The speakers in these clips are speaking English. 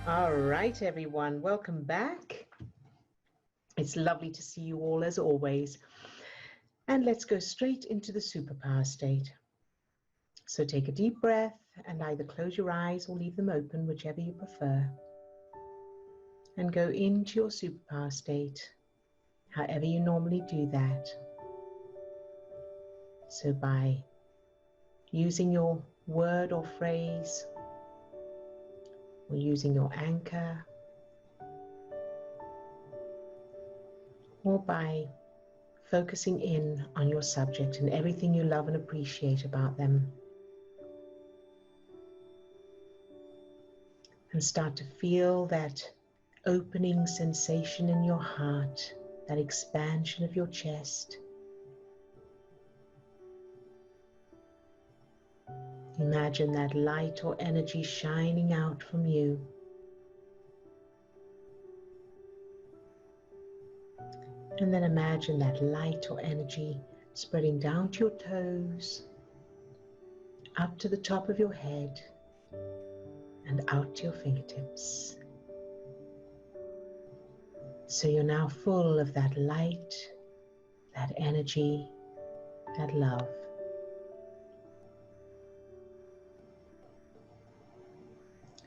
All right, everyone, welcome back. It's lovely to see you all as always. And let's go straight into the superpower state. So take a deep breath and either close your eyes or leave them open, whichever you prefer. And go into your superpower state, however you normally do that. So by using your word or phrase, or using your anchor, or by focusing in on your subject and everything you love and appreciate about them. And start to feel that opening sensation in your heart, that expansion of your chest. Imagine that light or energy shining out from you. And then imagine that light or energy spreading down to your toes, up to the top of your head, and out to your fingertips. So you're now full of that light, that energy, that love.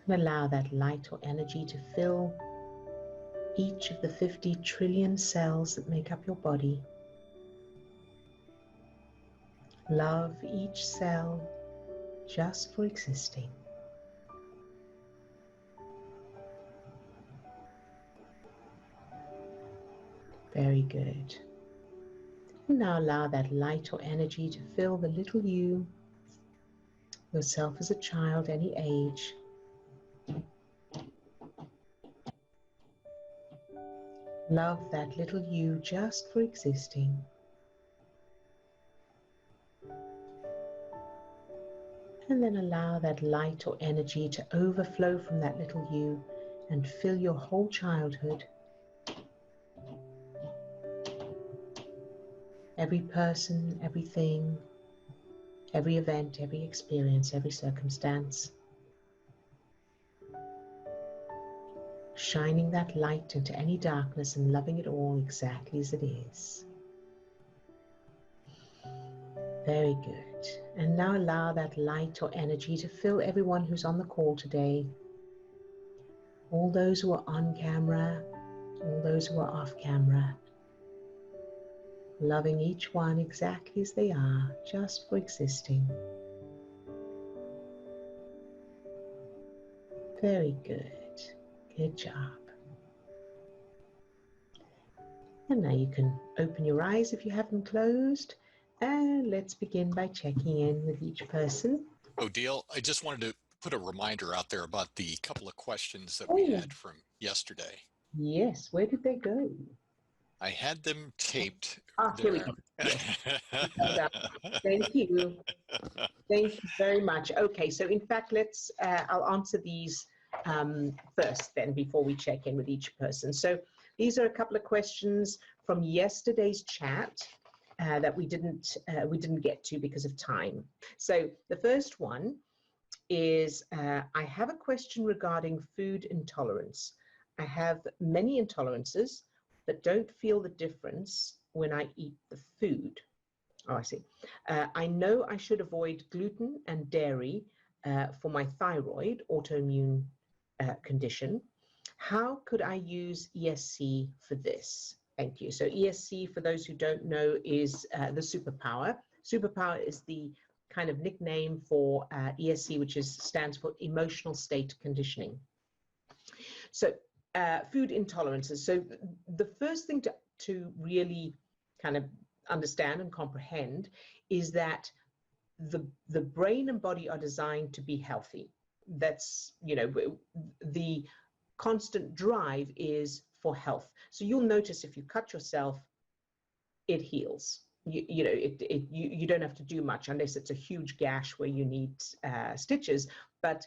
And allow that light or energy to fill each of the 50 trillion cells that make up your body. Love each cell just for existing. Very good. And now allow that light or energy to fill the little you, yourself as a child, any age. Love that little you just for existing. And then allow that light or energy to overflow from that little you and fill your whole childhood. Every person, everything, every event, every experience, every circumstance. Shining that light into any darkness and loving it all exactly as it is. Very good. And now allow that light or energy to fill everyone who's on the call today. All those who are on camera, all those who are off camera. Loving each one exactly as they are, just for existing. Very good. Good job. And now you can open your eyes if you haven't closed. And let's begin by checking in with each person. Odille, I just wanted to put a reminder out there about the couple of questions that we had from yesterday. Yes, where did they go? I had them taped. Here we go. Yes. Thank you. Thank you very much. Okay, so in fact, I'll answer these first then before we check in with each person. So these are a couple of questions from yesterday's chat that we didn't get to because of time. So the first one is, I have a question regarding food intolerance. I have many intolerances, but don't feel the difference when I eat the food. Oh, I see. I know I should avoid gluten and dairy for my thyroid autoimmune condition. How could I use ESC for this? Thank you. So ESC, for those who don't know, is the superpower. Superpower is the kind of nickname for ESC, which stands for emotional state conditioning. So food intolerances. So the first thing to really kind of understand and comprehend is that the brain and body are designed to be healthy. That's, the constant drive is for health. So you'll notice if you cut yourself, it heals. You don't have to do much unless it's a huge gash where you need stitches. But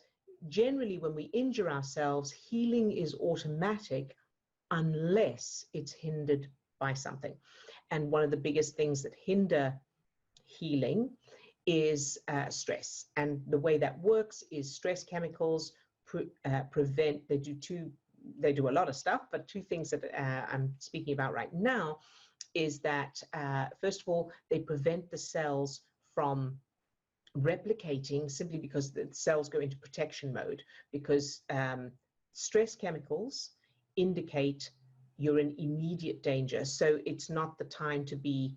generally, when we injure ourselves, healing is automatic unless it's hindered by something. And one of the biggest things that hinder healing is stress. And the way that works is stress chemicals prevent, they do a lot of stuff, but two things that I'm speaking about right now is that, first of all, they prevent the cells from replicating simply because the cells go into protection mode, because stress chemicals indicate you're in immediate danger. So it's not the time to be,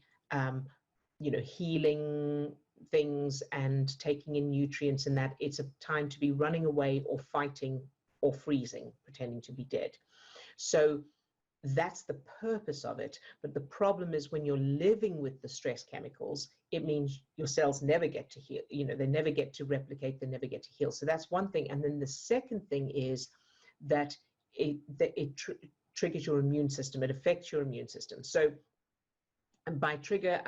healing things and taking in nutrients and that. It's a time to be running away or fighting or freezing, pretending to be dead. So that's the purpose of it. But the problem is when you're living with the stress chemicals, it means your cells never get to heal. They never get to replicate, they never get to heal. So that's one thing. And then the second thing is that it triggers your immune system. It affects your immune system. So, and by trigger,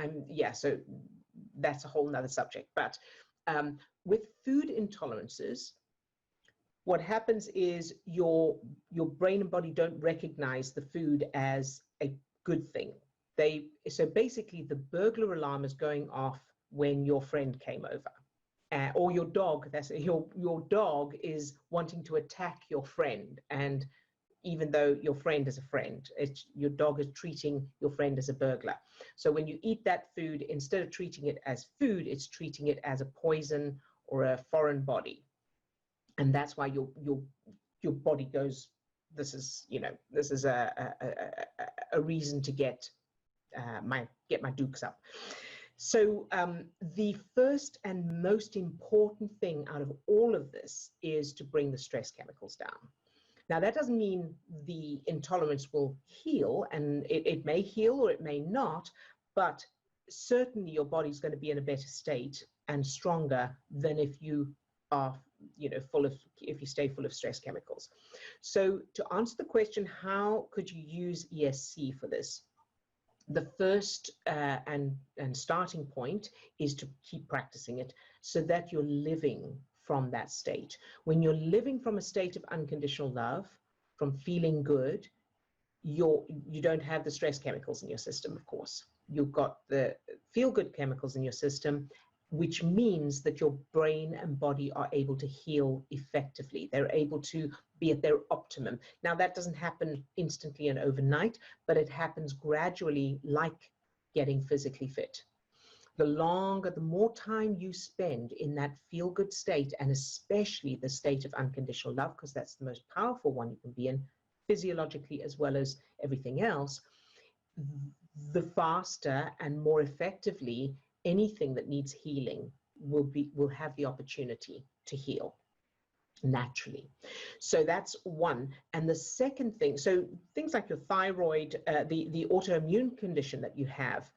so that's a whole nother subject. But with food intolerances, what happens is your brain and body don't recognize the food as a good thing. So basically the burglar alarm is going off when your friend came over, or your dog. Your dog is wanting to attack your friend, and even though your friend is a friend, your dog is treating your friend as a burglar. So when you eat that food, instead of treating it as food, it's treating it as a poison or a foreign body. And that's why your body goes, this is a reason to get my dukes up. So the first and most important thing out of all of this is to bring the stress chemicals down. Now, that doesn't mean the intolerance will heal, and it may heal or it may not, but certainly your body's going to be in a better state and stronger than if you are, if you stay full of stress chemicals. So to answer the question, how could you use ESC for this? The first and starting point is to keep practicing it so that you're living from that state. When you're living from a state of unconditional love, from feeling good, you don't have the stress chemicals in your system, of course. You've got the feel-good chemicals in your system, which means that your brain and body are able to heal effectively. They're able to be at their optimum. Now, that doesn't happen instantly and overnight, but it happens gradually, like getting physically fit. The more time you spend in that feel-good state, and especially the state of unconditional love, because that's the most powerful one you can be in, physiologically as well as everything else, the faster and more effectively anything that needs healing will have the opportunity to heal naturally. So that's one. And the second thing, so things like your thyroid, the autoimmune condition that you have,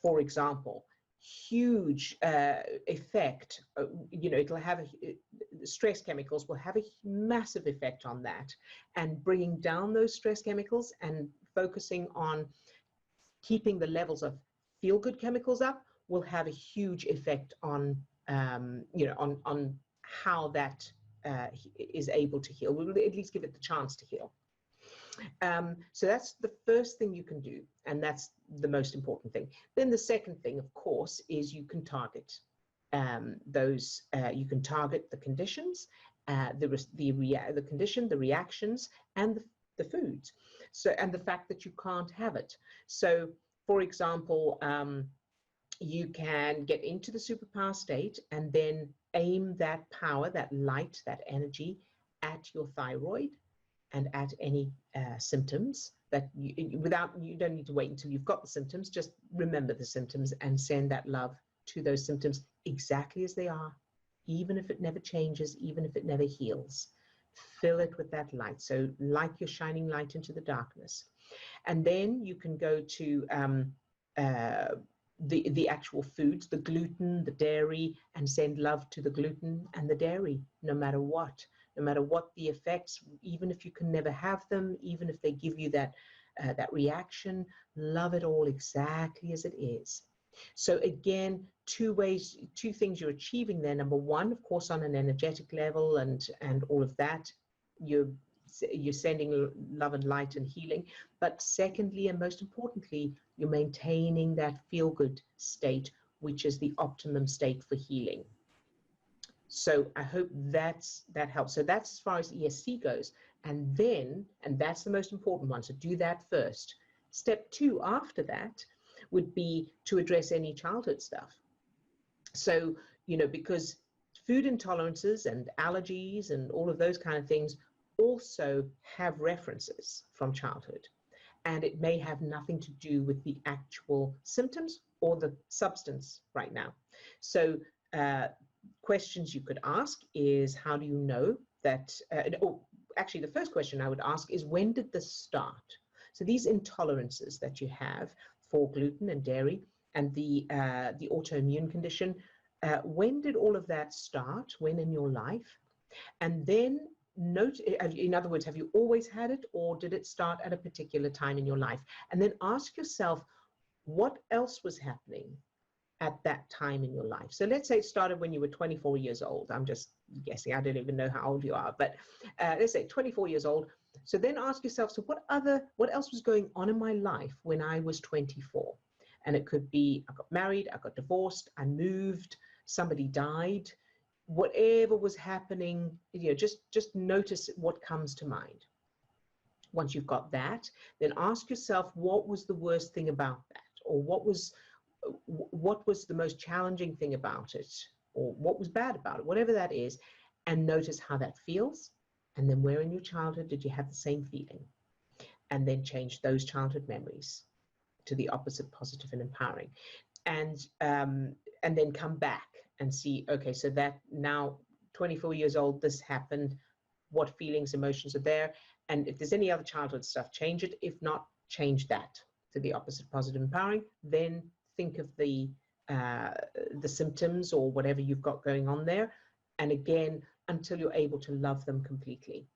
for example, huge effect, it'll have stress chemicals will have a massive effect on that, and bringing down those stress chemicals and focusing on keeping the levels of feel-good chemicals up will have a huge effect on, on how that is able to heal. We'll at least give it the chance to heal. So that's the first thing you can do, and that's the most important thing. Then the second thing, of course, is you can target you can target the conditions, the condition, the reactions, and the foods. So, and the fact that you can't have it. So, for example, you can get into the superpower state and then aim that power, that light, that energy at your thyroid and at any symptoms that you don't need to wait until you've got the symptoms. Just remember the symptoms and send that love to those symptoms exactly as they are, even if it never changes, even if it never heals. Fill it with that light. So like you're shining light into the darkness. And then you can go to the actual foods, the gluten, the dairy, and send love to the gluten and the dairy, no matter what the effects, even if you can never have them, even if they give you that reaction, love it all exactly as it is. So again, two things you're achieving there. Number one, of course, on an energetic level and all of that, you're sending love and light and healing. But secondly, and most importantly, you're maintaining that feel-good state, which is the optimum state for healing. So I hope that helps. So that's as far as ESC goes. And that's the most important one. So do that first. Step 2 after that would be to address any childhood stuff. So, because food intolerances and allergies and all of those kind of things also have references from childhood. And it may have nothing to do with the actual symptoms or the substance right now. So questions you could ask is, how do you know that, actually the first question I would ask is, when did this start? So these intolerances that you have for gluten and dairy and the autoimmune condition, when did all of that start? When in your life? And then note, in other words, have you always had it, or did it start at a particular time in your life? And then ask yourself, what else was happening at that time in your life? So let's say it started when you were 24 years old. I'm just guessing, I don't even know how old you are, but let's say 24 years old. So then ask yourself, so what else was going on in my life when I was 24? And it could be, I got married, I got divorced, I moved, somebody died, whatever was happening, just notice what comes to mind. Once you've got that, then ask yourself, what was the worst thing about that? Or what was the most challenging thing about it? Or what was bad about it? Whatever that is, and notice how that feels. And then where in your childhood did you have the same feeling? And then change those childhood memories to the opposite, positive and empowering. And then come back and see, okay, so that now 24 years old, this happened, what feelings, emotions are there? And if there's any other childhood stuff, change it. If not, change that to the opposite, positive, empowering. Then think of the symptoms or whatever you've got going on there. And again, until you're able to love them completely.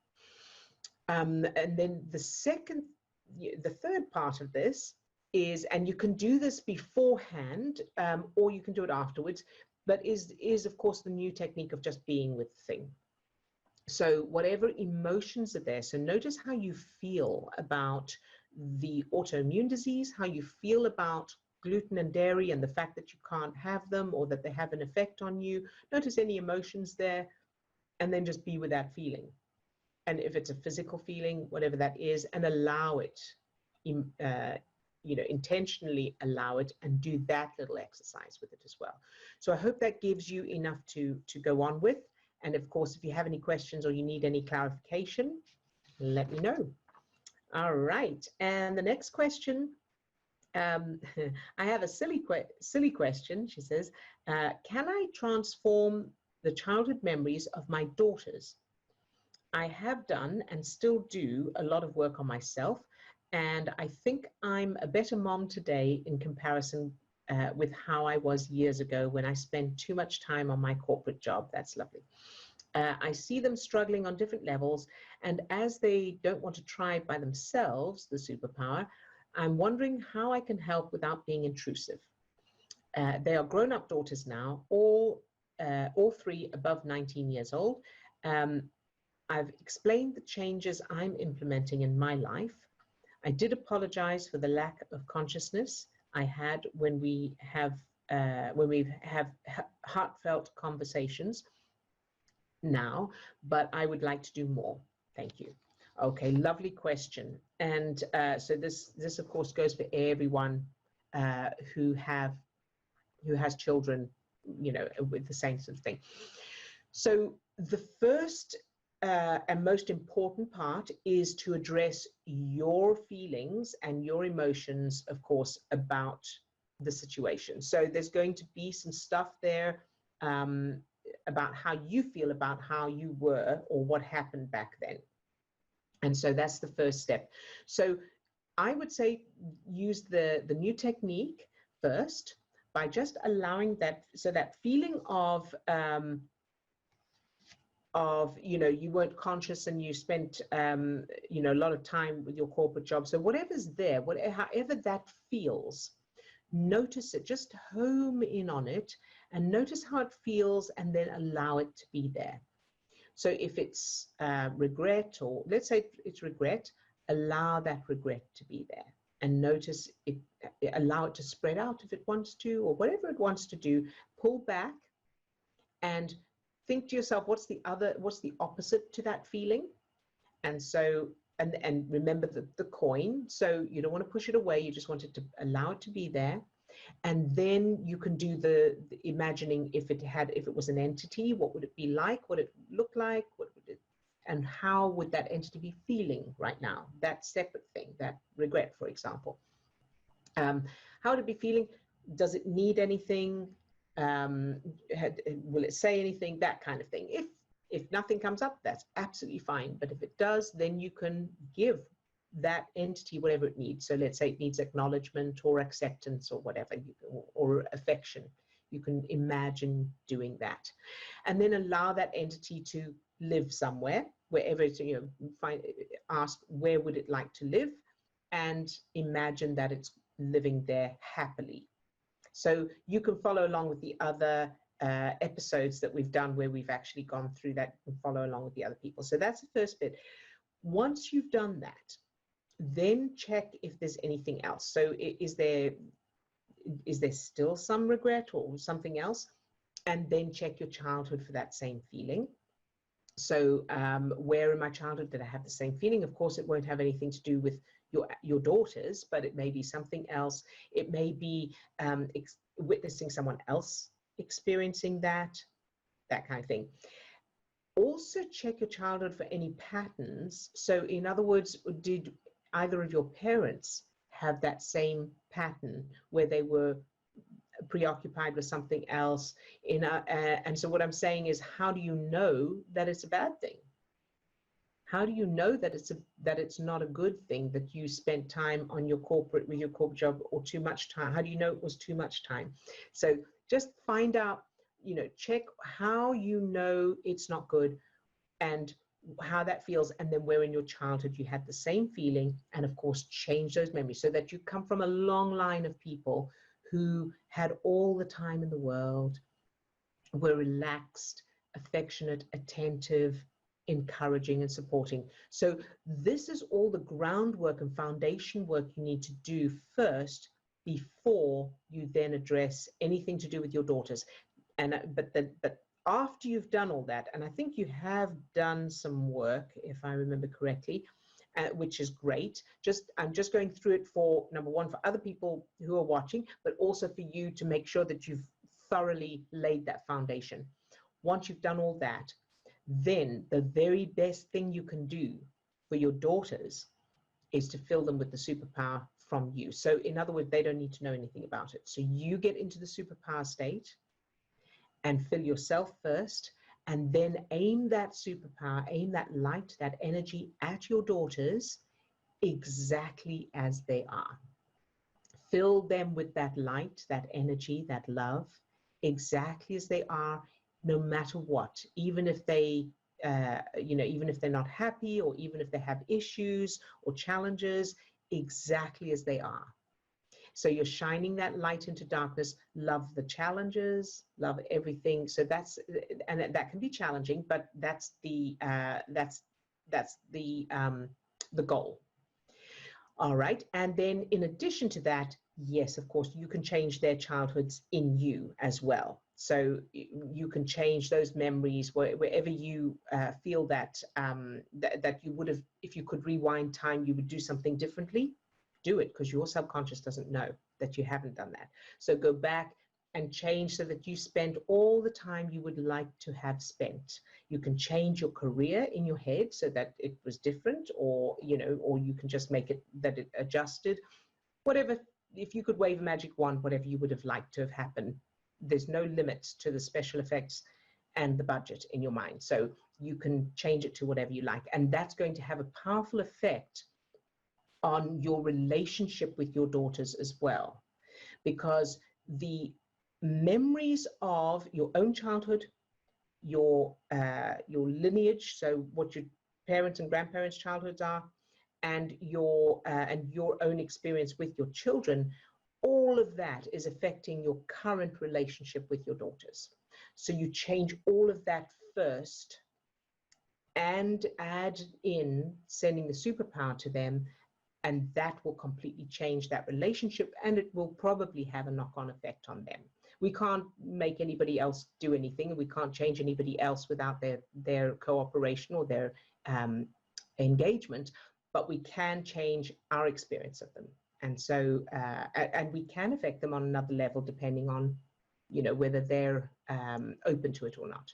And then the third part of this is, and you can do this beforehand, or you can do it afterwards, but is of course the new technique of just being with the thing. So whatever emotions are there, so notice how you feel about the autoimmune disease, how you feel about gluten and dairy and the fact that you can't have them or that they have an effect on you. Notice any emotions there, and then just be with that feeling. And if it's a physical feeling, whatever that is, and allow it, intentionally allow it, and do that little exercise with it as well. So I hope that gives you enough to go on with. And of course, if you have any questions or you need any clarification, let me know. All right. And the next question, I have a silly question. She says, can I transform the childhood memories of my daughters? I have done and still do a lot of work on myself, and I think I'm a better mom today in comparison with how I was years ago when I spent too much time on my corporate job. That's lovely. I see them struggling on different levels, and as they don't want to try by themselves, the superpower, I'm wondering how I can help without being intrusive. They are grown-up daughters now, all three above 19 years old. I've explained the changes I'm implementing in my life. I did apologize for the lack of consciousness I had when we have heartfelt conversations now, but I would like to do more. Thank you. Okay, lovely question. And so this of course goes for everyone who has children, with the same sort of thing. So the first and most important part is to address your feelings and your emotions, of course, about the situation. So there's going to be some stuff there about how you feel about how you were or what happened back then. And so that's the first step. So I would say use the new technique first by just allowing that, so that feeling of you weren't conscious and you spent a lot of time with your corporate job. So whatever's there, however that feels, notice it, just home in on it and notice how it feels, and then allow it to be there. So if it's regret, or let's say it's regret, allow that regret to be there and notice it, allow it to spread out if it wants to, or whatever it wants to do. Pull back and think to yourself, what's the opposite to that feeling? And so, and remember the coin. So you don't want to push it away. You just want it to allow it to be there. And then you can do the imagining, if it was an entity, what would it be like? What would it look like? And how would that entity be feeling right now? That separate thing, that regret, for example. How would it be feeling? Does it need anything? Will it say anything? That kind of thing. If nothing comes up, that's absolutely fine. But if it does, then you can give that entity whatever it needs. So let's say it needs acknowledgement or acceptance or whatever, or affection. You can imagine doing that. And then allow that entity to live somewhere, wherever it's, ask where would it like to live, and imagine that it's living there happily. So you can follow along with the other episodes that we've done where we've actually gone through that, and follow along with the other people. So that's the first bit. Once you've done that, then check if there's anything else. So is there still some regret or something else? And then check your childhood for that same feeling. So where in my childhood did I have the same feeling? Of course, it won't have anything to do with your daughters, but it may be something else. It may be witnessing someone else experiencing that kind of thing. Also check your childhood for any patterns. So in other words, did either of your parents have that same pattern where they were preoccupied with something else? And so what I'm saying is, how do you know that it's a bad thing? How do you know that it's not a good thing that you spent time on your corporate job, or too much time? How do you know it was too much time? So just find out, check how you know it's not good and how that feels, and then where in your childhood you had the same feeling, and of course change those memories, so that you come from a long line of people who had all the time in the world, were relaxed, affectionate, attentive, encouraging, and supporting. So this is all the groundwork and foundation work you need to do first, before you then address anything to do with your daughters. And but after you've done all that, and I think you have done some work, if I remember correctly, which is great. I'm just going through it for, number one, for other people who are watching, but also for you to make sure that you've thoroughly laid that foundation. Once you've done all that, then the very best thing you can do for your daughters is to fill them with the superpower from you. So in other words, they don't need to know anything about it. So you get into the superpower state and fill yourself first, and then aim that superpower, aim that light, that energy at your daughters exactly as they are. Fill them with that light, that energy, that love, exactly as they are, no matter what. Even if they, even if they're not happy, or even if they have issues or challenges, exactly as they are. So you're shining that light into darkness. Love the challenges, love everything. So and that can be challenging, but that's the goal. All right. And then in addition to that, yes, of course, you can change their childhoods in you as well. So you can change those memories wherever you feel that that you would have, if you could rewind time, you would do something differently. Do it, because your subconscious doesn't know that you haven't done that. So go back and change so that you spend all the time you would like to have spent. You can change your career in your head so that it was different, or you can just make it that it adjusted. Whatever, if you could wave a magic wand, whatever you would have liked to have happened, there's no limits to the special effects and the budget in your mind. So you can change it to whatever you like, and that's going to have a powerful effect on your relationship with your daughters as well, because the memories of your own childhood, your lineage, so what your parents and grandparents' childhoods are, and your own experience with your children, all of that is affecting your current relationship with your daughters. So you change all of that first, and add in sending the superpower to them, and that will completely change that relationship, and it will probably have a knock-on effect on them, we can't make anybody else do anything, and we can't change anybody else without their cooperation or their engagement, but we can change our experience of them. And so, and we can affect them on another level depending on, whether they're open to it or not.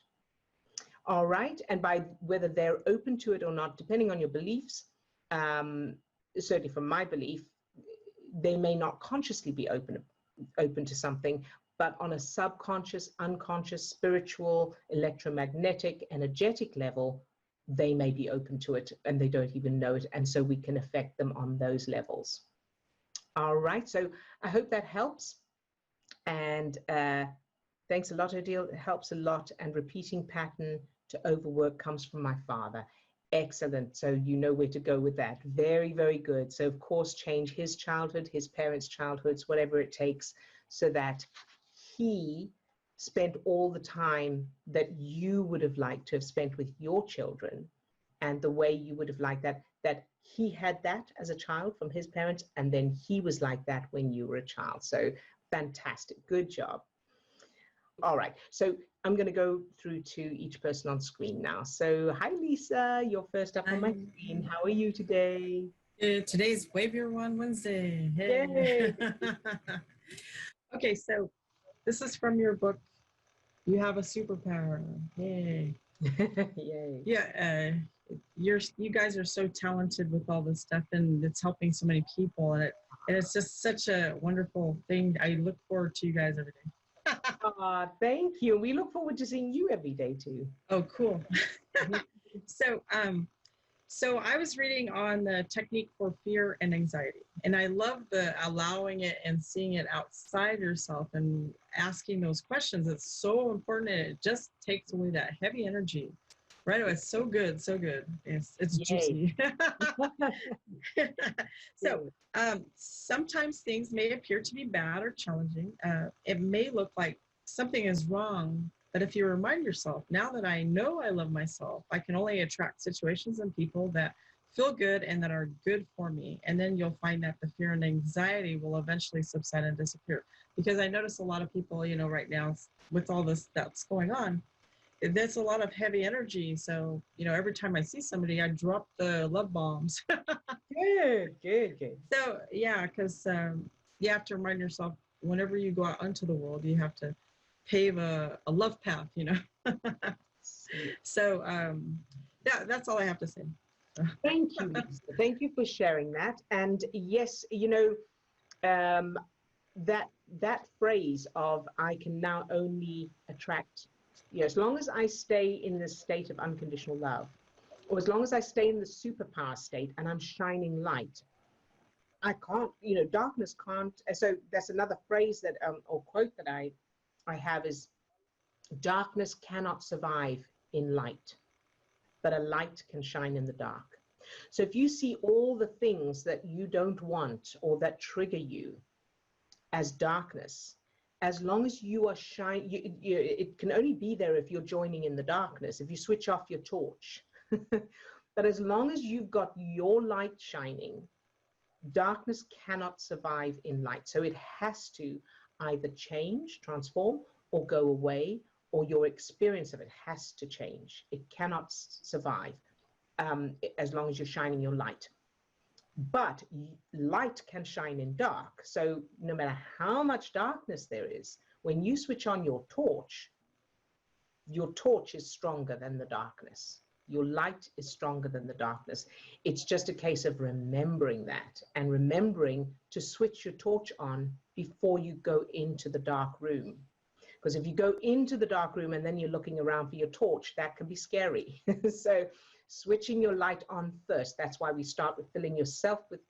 All right, and by whether they're open to it or not, depending on your beliefs, certainly from my belief, they may not consciously be open to something, but on a subconscious, unconscious, spiritual, electromagnetic, energetic level, they may be open to it and they don't even know it. And so we can affect them on those levels. All right, so I hope that helps. And thanks a lot, Odille. It helps a lot. And repeating pattern to overwork comes from my father. Excellent. So you know where to go with that. Very, very good. So of course, change his childhood, his parents' childhoods, whatever it takes, so that he spent all the time that you would have liked to have spent with your children, and the way you would have liked that he had that as a child from his parents, and then he was like that when you were a child. So fantastic. Good job. All right. So I'm going to go through to each person on screen now. So hi, Lisa. You're first up on my screen. How are you today? Today's Wave Your Wand Wednesday. Hey. Yay. Okay, so this is from your book, You Have a Superpower. Yay. Yay. Yeah, you guys are so talented with all this stuff, and it's helping so many people, and it's just such a wonderful thing. I look forward to you guys every day. Thank you. We look forward to seeing you every day too. Oh, cool. So I was reading on the technique for fear and anxiety, and I love the allowing it and seeing it outside yourself and asking those questions. It's so important. And it just takes away that heavy energy. Right? It's so good, so good. It's juicy. So sometimes things may appear to be bad or challenging. It may look like something is wrong. But if you remind yourself, now that I know I love myself, I can only attract situations and people that feel good and that are good for me. And then you'll find that the fear and anxiety will eventually subside and disappear. Because I notice a lot of people, right now with all this that's going on, there's a lot of heavy energy. So, every time I see somebody, I drop the love bombs. Good. So, yeah, because you have to remind yourself whenever you go out into the world, you have to pave a love path, So that's all I have to say. Thank you, Lisa. Thank you for sharing that. And yes, that phrase of I can now only attract, as long as I stay in the state of unconditional love, or as long as I stay in the superpower state and I'm shining light, I can't, darkness can't. So that's another phrase that, or quote that I have is, darkness cannot survive in light, but a light can shine in the dark. So if you see all the things that you don't want or that trigger you as darkness, as long as you are shining, it can only be there if you're joining in the darkness, if you switch off your torch. But as long as you've got your light shining, darkness cannot survive in light. So it has to either change, transform, or go away, or your experience of it has to change. It cannot survive as long as you're shining your light. But light can shine in dark. So no matter how much darkness there is, when you switch on your torch is stronger than the darkness. Your light is stronger than the darkness. It's just a case of remembering that and remembering to switch your torch on before you go into the dark room. Because if you go into the dark room and then you're looking around for your torch, that can be scary. So switching your light on first. That's why we start with filling yourself with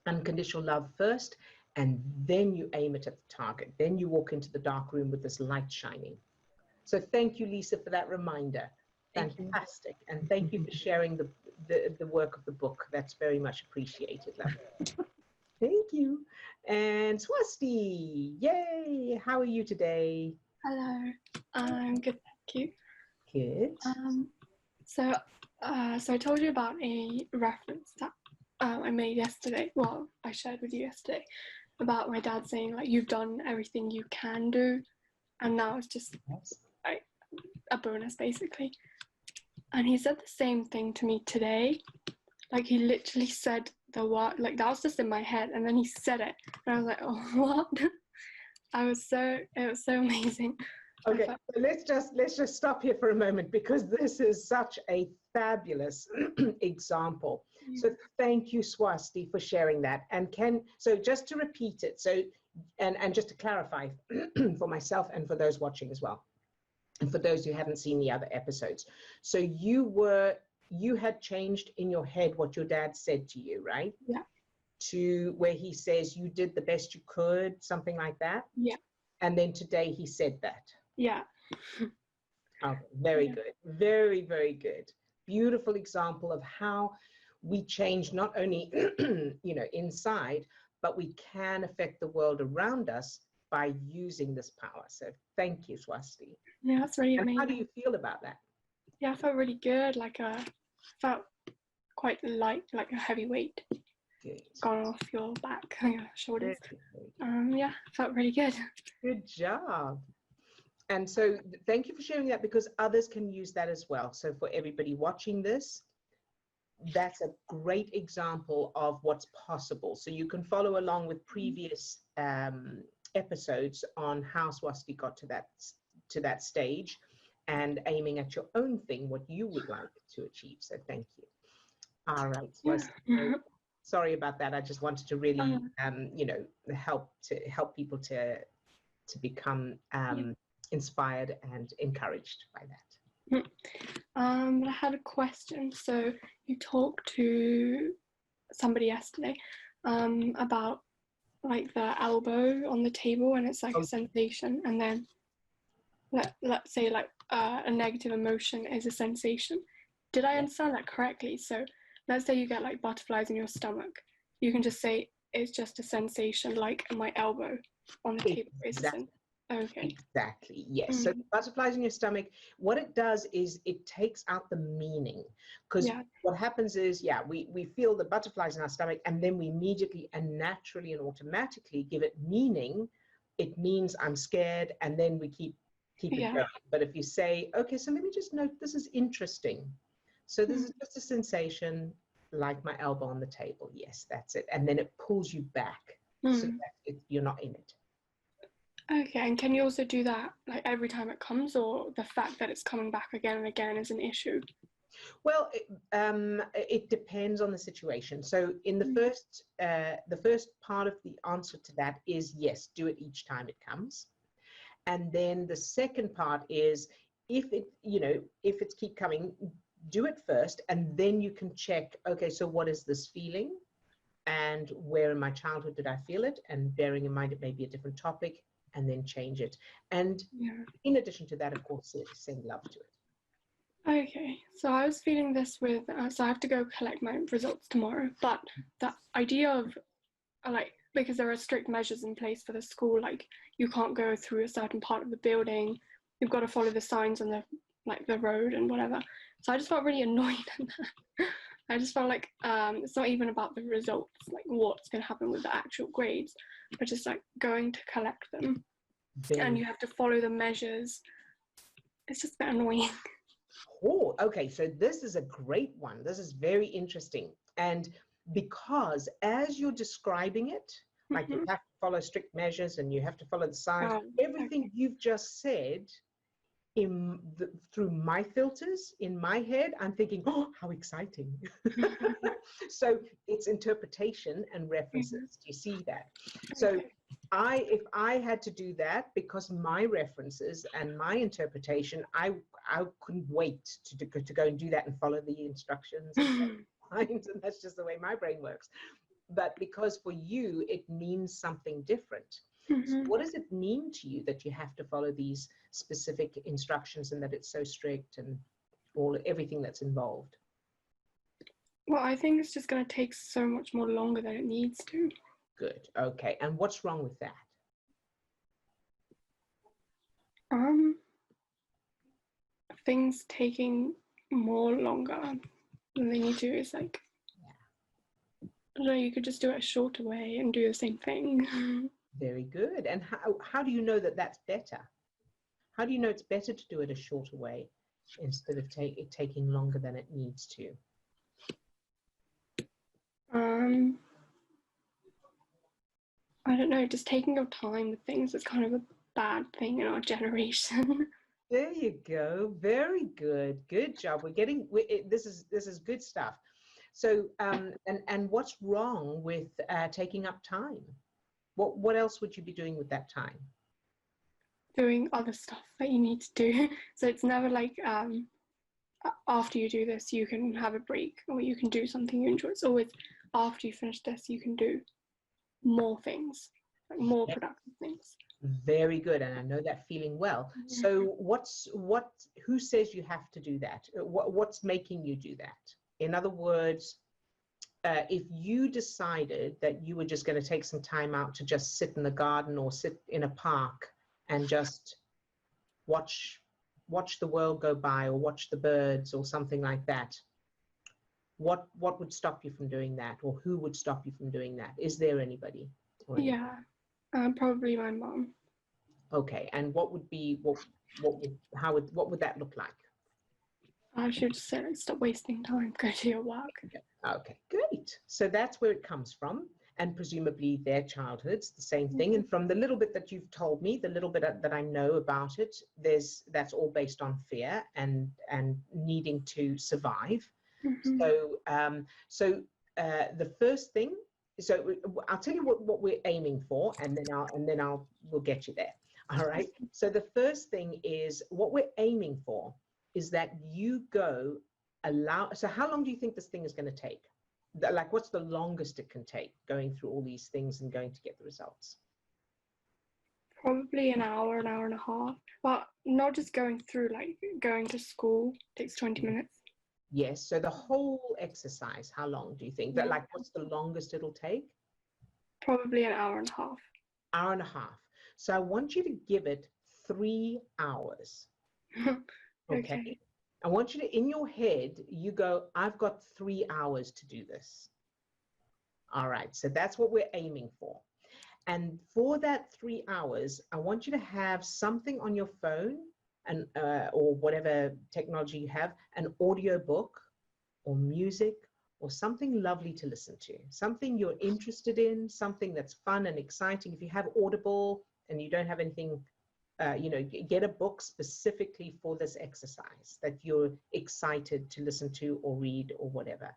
unconditional love first, and then you aim it at the target. Then you walk into the dark room with this light shining. So thank you, Lisa, for that reminder. Fantastic. And thank you for sharing the work of the book. That's very much appreciated. Thank you. And Swasti, yay. How are you today? Hello. I'm good, thank you. Good. So I told you about a reference that I made yesterday. Well, I shared with you yesterday. about my dad saying like you've done everything you can do, and now it's just like a bonus basically. And he said the same thing to me today. Like he literally said the word, like that was just in my head, and then he said it, and I was like, oh, what? It was so amazing. Okay, so let's just stop here for a moment, because this is such a fabulous example. Yeah. So thank you, Swasti, for sharing that. And so just to repeat it, so and just to clarify for myself and for those watching as well, and for those who haven't seen the other episodes. So you had changed in your head what your dad said to you, right? Yeah. To where he says you did the best you could, something like that? Yeah. And then today he said that? Yeah. Okay, very good. Very, very good. Beautiful example of how we change not only, inside, but we can affect the world around us by using this power. So thank you, Swasti. Yeah, that's really amazing. How do you feel about that? Yeah, I felt really good. Like felt quite light, like a heavy weight Good. gone off your back and your shoulders. Very Yeah, felt really good. good job. And so thank you for sharing that, because others can use that as well. So for everybody watching this, that's a great example of what's possible. So you can follow along with previous episodes on how Swasti got to that stage, and aiming at your own thing, what you would like to achieve. So thank you. All right, Swasti. Yeah. Sorry about that. I just wanted to really, help people to become inspired and encouraged by that. I had a question. So you talked to somebody yesterday about like the elbow on the table, and it's like a sensation, and then let's say like a negative emotion is a sensation. Did I understand that correctly? So let's say you get like butterflies in your stomach, you can just say it's just a sensation, like my elbow on the table is a sensation. Okay. Exactly, yes. So butterflies in your stomach, what it does is it takes out the meaning, because what happens is, we feel the butterflies in our stomach, and then we immediately and naturally and automatically give it meaning. It means I'm scared, and then we keep it going. But if you say, okay, so let me just note, this is interesting. So this is just a sensation, like my elbow on the table. Yes, that's it. And then it pulls you back so that you're not in it. Okay, and can you also do that like every time it comes, or the fact that it's coming back again and again is an issue? Well, it depends on the situation. So in the first part of the answer to that is yes, do it each time it comes. And then the second part is, if it's keep coming, do it first, and then you can check, okay, so what is this feeling? And where in my childhood did I feel it? And bearing in mind it may be a different topic, and then change it. And in addition to that, of course, send love to it. Okay, so I was feeling this with, so I have to go collect my results tomorrow, but the idea of because there are strict measures in place for the school, like you can't go through a certain part of the building, you've got to follow the signs on the road and whatever. So I just felt really annoyed at that. I just felt like it's not even about the results, like what's going to happen with the actual grades, but just like going to collect them. And you have to follow the measures. It's just a bit annoying. Oh, okay. So this is a great one. This is very interesting. And because as you're describing it, like you have to follow strict measures and you have to follow the signs, everything you've just said, through my filters in my head, I'm thinking, oh, how exciting. So it's interpretation and references. Do you see that? So if I had to do that, because my references and my interpretation, I couldn't wait to go and do that and follow the instructions and that's just the way my brain works. But because for you it means something different. So what does it mean to you that you have to follow these specific instructions, and that it's so strict and everything that's involved? Well, I think it's just going to take so much more longer than it needs to. Good. Okay. And what's wrong with that? Things taking more longer than they need to is like, I don't know, you could just do it a shorter way and do the same thing. Very good. And how do you know that that's better? How do you know it's better to do it a shorter way instead of it taking longer than it needs to? I don't know, just taking your time with things is kind of a bad thing in our generation. There you go. Very good. Good job. This is good stuff. So, and what's wrong with taking up time? What else would you be doing with that time? Doing other stuff that you need to do. So it's never like after you do this, you can have a break or you can do something you enjoy. It's always after you finish this, you can do more things, like more productive things. Very good, and I know that feeling well. So who says you have to do that? What's making you do that? In other words, if you decided that you were just going to take some time out to just sit in the garden or sit in a park and just watch the world go by or watch the birds or something like that, what would stop you from doing that, or who would stop you from doing that? Is there anybody? Yeah, probably my mom. Okay, and what would that look like? I should just say, like, stop wasting time, go to your work. Okay, great. So that's where it comes from, and presumably their childhoods, the same thing. And from the little bit that you've told me, the little bit that I know about it, that's all based on fear and needing to survive. So the first thing, so I'll tell you what we're aiming for, and then we'll get you there. All right. So the first thing is what we're aiming for is that you go so how long do you think this thing is going to take? Like, what's the longest it can take going through all these things and going to get the results? Probably an hour and a half. Well, not just going through, like going to school takes 20 minutes. Yes. So the whole exercise, how long do you think? That, like, what's the longest it'll take? Probably an hour and a half. Hour and a half. So I want you to give it 3 hours. Okay. I want you to, in your head, you go, I've got 3 hours to do this. All right. So that's what we're aiming for. And for that 3 hours, I want you to have something on your phone and or whatever technology you have, an audio book or music or something lovely to listen to, something you're interested in, something that's fun and exciting. If you have Audible and you don't have anything, get a book specifically for this exercise that you're excited to listen to or read or whatever.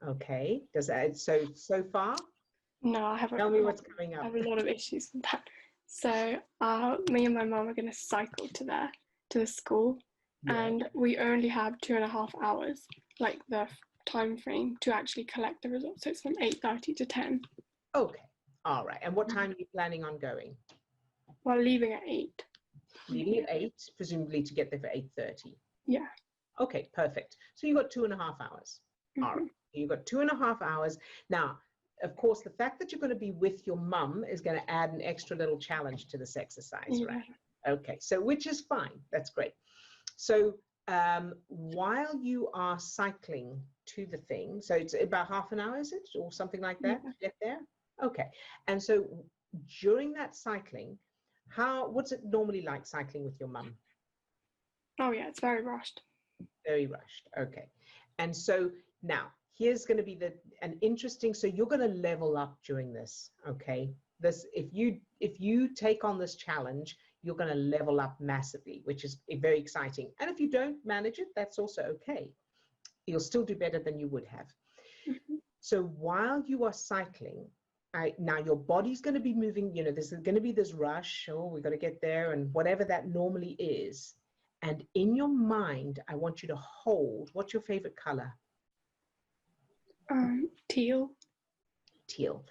Okay. Does that, so far? No, I haven't. Tell me what's coming up. I have a lot of issues with that. So me and my mum are going to cycle to the school, and we only have 2.5 hours, like the time frame to actually collect the results. So it's from 8:30 to 10. Okay. All right. And what time are you planning on going? Well, leaving at 8. Leaving at 8, presumably to get there for 8:30. Yeah. Okay, perfect. So you've got 2.5 hours. All right. You've got 2.5 hours. Now, of course, the fact that you're going to be with your mum is going to add an extra little challenge to this exercise, right? Okay, so which is fine. That's great. So while you are cycling to the thing, so it's about half an hour, is it? Or something like that to get there? Okay. And so during that cycling, what's it normally like cycling with your mum? Oh yeah, it's very rushed. Very rushed. Okay. And so now here's going to be an interesting, so you're going to level up during this. Okay. If you take on this challenge, you're going to level up massively, which is very exciting. And if you don't manage it, that's also okay. You'll still do better than you would have. So while you are cycling, now your body's going to be moving, there's going to be this rush, we've got to get there, and whatever that normally is. And in your mind, I want you to hold, what's your favorite color? Teal. Teal.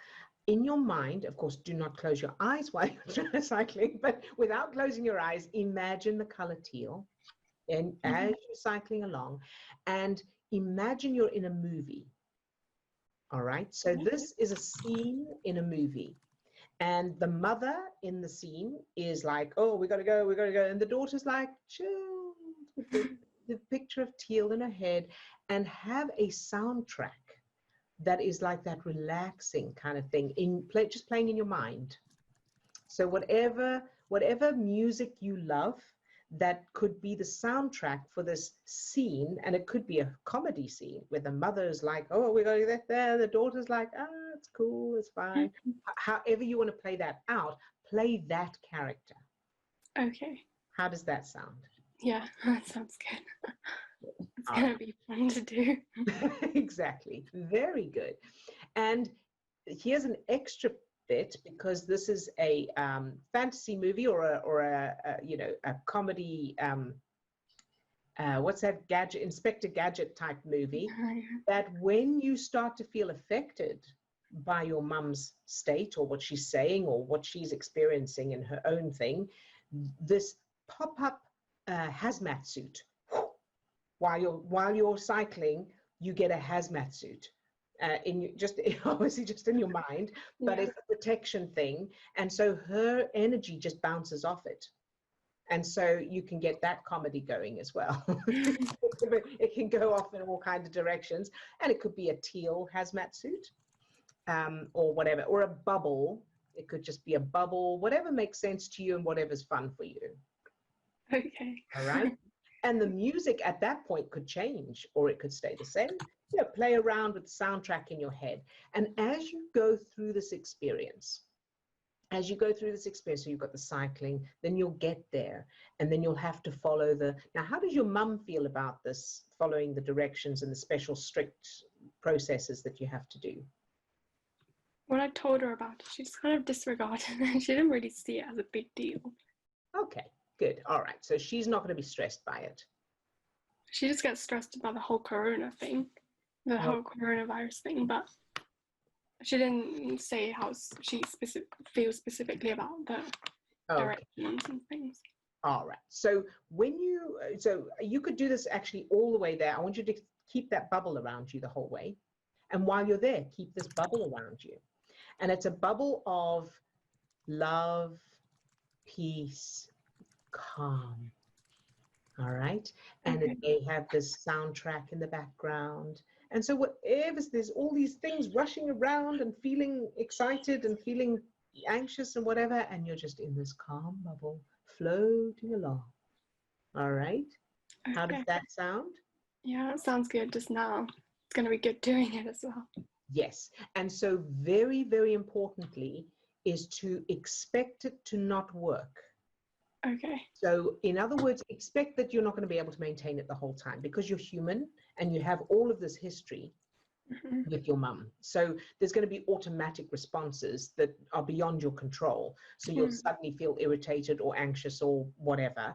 In your mind, of course, do not close your eyes while you're cycling, but without closing your eyes, imagine the color teal and as you're cycling along, and imagine you're in a movie. All right. So this is a scene in a movie. And the mother in the scene is like, oh, we got to go. And the daughter's like, chill, with the picture of teal in her head, and have a soundtrack that is like that relaxing kind of thing, just playing in your mind. So whatever music you love, that could be the soundtrack for this scene, and it could be a comedy scene where the mother's like, oh, we're going to get there, the daughter's like, it's cool, it's fine. However you want to play that out, play that character. Okay. How does that sound? Yeah, that sounds good. It's going to be fun to do. Exactly. Very good. And here's an extra bit, because this is a fantasy movie or a comedy. What's that, Gadget, Inspector Gadget type movie? That when you start to feel affected by your mum's state, or what she's saying, or what she's experiencing in her own thing, this pop-up hazmat suit. While you're cycling, you get a hazmat suit. Obviously just in your mind, but it's a protection thing, and so her energy just bounces off it, and so you can get that comedy going as well. It can go off in all kinds of directions, and it could be a teal hazmat suit, or whatever, or a bubble. It could just be a bubble, whatever makes sense to you and whatever's fun for you. Okay. All right. And the music at that point could change, or it could stay the same. Play around with the soundtrack in your head. And as you go through this experience, so you've got the cycling, then you'll get there, and then you'll have to follow now, how does your mum feel about this, following the directions and the special strict processes that you have to do? When I told her about it, she just kind of disregarded it. She didn't really see it as a big deal. Okay. Good. All right. So she's not going to be stressed by it. She just gets stressed about the whole corona thing, the whole coronavirus thing, but she didn't say how she feels specifically about the directions and things. All right. So you could do this actually all the way there. I want you to keep that bubble around you the whole way. And while you're there, keep this bubble around you. And it's a bubble of love, peace, calm. All right. And they have this soundtrack in the background, and so there's all these things rushing around and feeling excited and feeling anxious and whatever, and you're just in this calm bubble floating along. All right. How does that sound? Yeah, it sounds good just now. It's going to be good doing it as well. Yes. And so very, very importantly is to expect it to not work. Okay. So in other words, expect that you're not going to be able to maintain it the whole time, because you're human and you have all of this history with your mum. So there's going to be automatic responses that are beyond your control. So you'll suddenly feel irritated or anxious or whatever.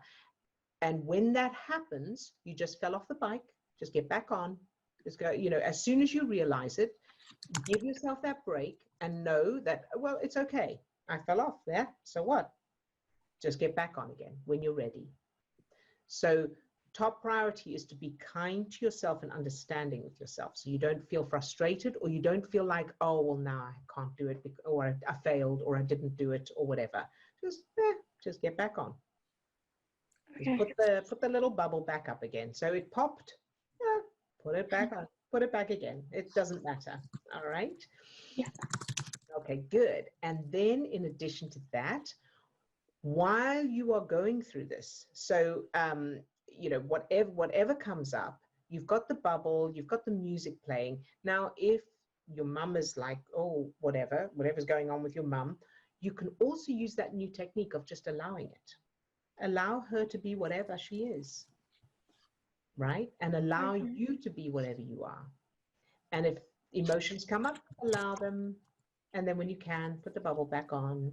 And when that happens, you just fell off the bike, just get back on, just go, as soon as you realize it, give yourself that break and know that, well, it's okay. I fell off there. So what? Just get back on again when you're ready. So top priority is to be kind to yourself and understanding with yourself, so you don't feel frustrated, or you don't feel like, oh, well, now I can't do it, or I failed, or I didn't do it, or whatever. Just get back on. Okay. Put the little bubble back up again. So it popped. Put it back on. Put it back again. It doesn't matter. All right? Yeah. Okay, good. And then in addition to that, while you are going through this, so whatever comes up, you've got the bubble, you've got the music playing. Now, if your mum is like, oh, whatever's going on with your mum, you can also use that new technique of just allowing it. Allow her to be whatever she is, right? And allow you to be whatever you are. And if emotions come up, allow them. And then when you can, put the bubble back on.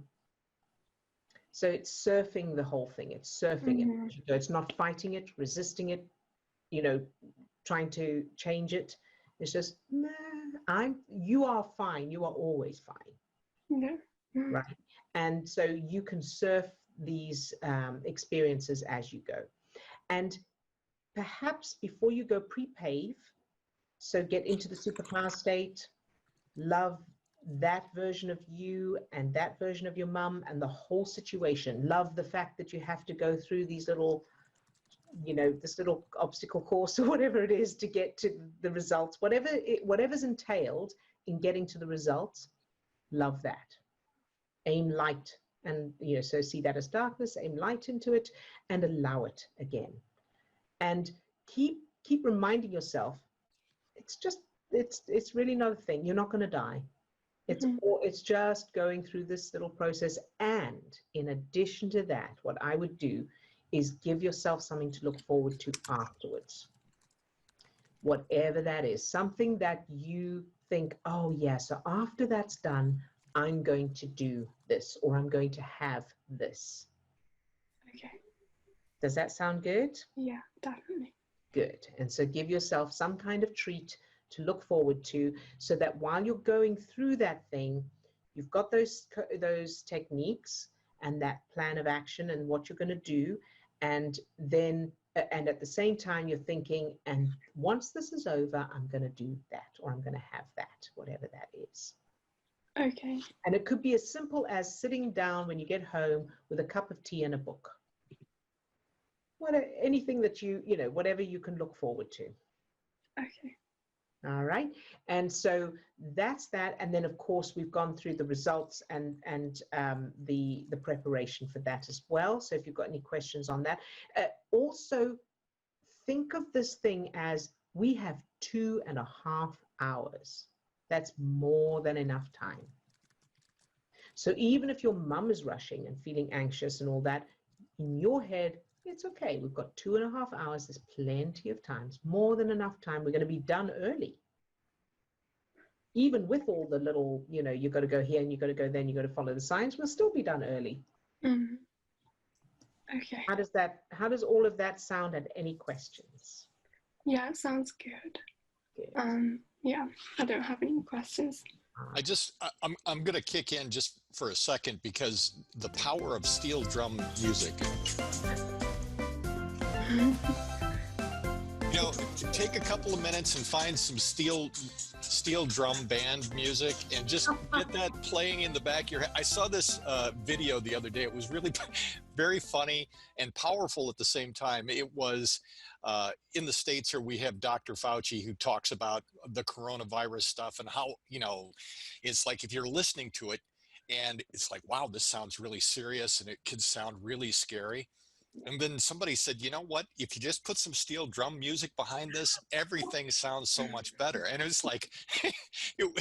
So it's surfing the whole thing. It's surfing it. It's not fighting it, resisting it, trying to change it. It's just, you are fine. You are always fine. Right. And so you can surf these experiences as you go. And perhaps before you go pre-pave, so get into the superpower state, love that version of you and that version of your mum and the whole situation. Love the fact that you have to go through these little you know, this little obstacle course or whatever it is to get to the results, whatever's entailed in getting to the results, love that. Aim light, and, you know, so see that as darkness, aim light into it and allow it again. And keep reminding yourself, it's really not a thing. You're not going to die. It's just going through this little process. And in addition to that, what I would do is give yourself something to look forward to afterwards. Whatever that is, something that you think, oh yeah, so after that's done, I'm going to do this, or I'm going to have this. Okay. Does that sound good? Yeah, definitely. Good. And so give yourself some kind of treat to look forward to, so that while you're going through that thing, you've got those techniques and that plan of action and what you're going to do. And then, and at the same time, you're thinking, and once this is over, I'm going to do that, or I'm going to have that, whatever that is. Okay. And it could be as simple as sitting down when you get home with a cup of tea and a book. Anything that you know, whatever you can look forward to. Okay. All right. And so that's that. And then, of course, we've gone through the results and the preparation for that as well. So if you've got any questions on that, also think of this thing as we have 2.5 hours. That's more than enough time. So even if your mum is rushing and feeling anxious and all that, in your head, it's okay. We've got 2.5 hours. There's plenty of time. It's more than enough time. We're going to be done early. Even with all the little, you know, you've got to go here and you've got to go then, you've got to follow the signs, we'll still be done early. Mm-hmm. Okay. How does all of that sound, and any questions? Yeah, it sounds good. Good. Yeah, I don't have any questions. I'm going to kick in just for a second, because the power of steel drum music. You know, take a couple of minutes and find some steel drum band music and just get that playing in the back of your head. I saw this video the other day. It was really very funny and powerful at the same time. It was in the States here, we have Dr. Fauci, who talks about the coronavirus stuff and how, you know, it's like if you're listening to it and it's like, wow, this sounds really serious and it could sound really scary. And then somebody said, you know what, if you just put some steel drum music behind this, everything sounds so much better. And it was like, you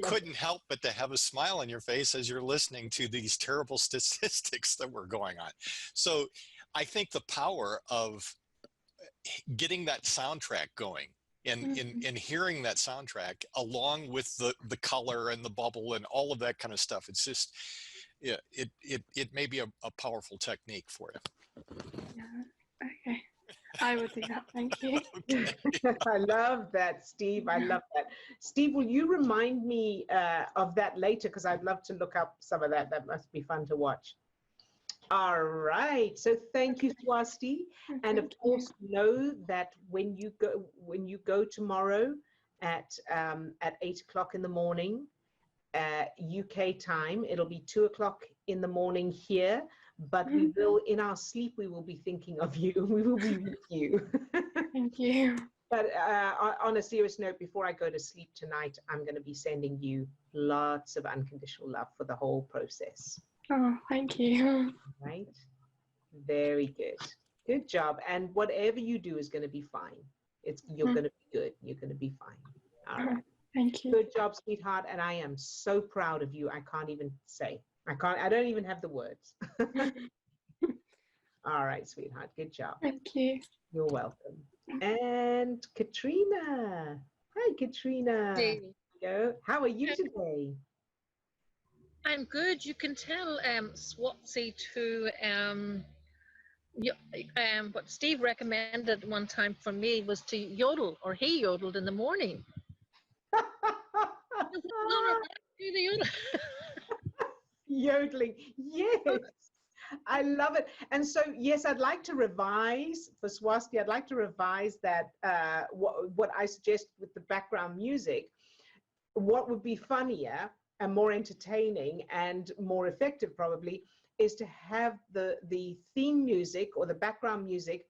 couldn't help but to have a smile on your face as you're listening to these terrible statistics that were going on. So I think the power of getting that soundtrack going and hearing that soundtrack along with the color and the bubble and all of that kind of stuff, it's just, yeah, it may be a powerful technique for you. Yeah, okay. I will do that, thank you. Okay. I love that, Steve. I love that. Steve, will you remind me of that later? Because I'd love to look up some of that. That must be fun to watch. All right. So thank you, Swasti. And of course, know that when you go tomorrow at 8 o'clock in the morning, UK time, it'll be 2 o'clock in the morning here. But we will, in our sleep, we will be thinking of you. We will be with you. Thank you. But on a serious note, before I go to sleep tonight, I'm going to be sending you lots of unconditional love for the whole process. Oh, thank you. Right? Very good. Good job. And whatever you do is going to be fine. You're going to be good. You're going to be fine. All right. Thank you. Good job, sweetheart. And I am so proud of you. I can't even say. I don't even have the words. All right, sweetheart. Good job. Thank you. You're welcome. And Katrina. Hi, Katrina. Hey. How are you today? I'm good. You can tell Swasti to what Steve recommended one time for me was to yodel, or he yodeled in the morning. Do the yodel. Yodeling, yes, I love it. And so, yes, I'd like to revise for Swasti. I'd like to revise that what I suggest with the background music. What would be funnier and more entertaining and more effective probably is to have the theme music or the background music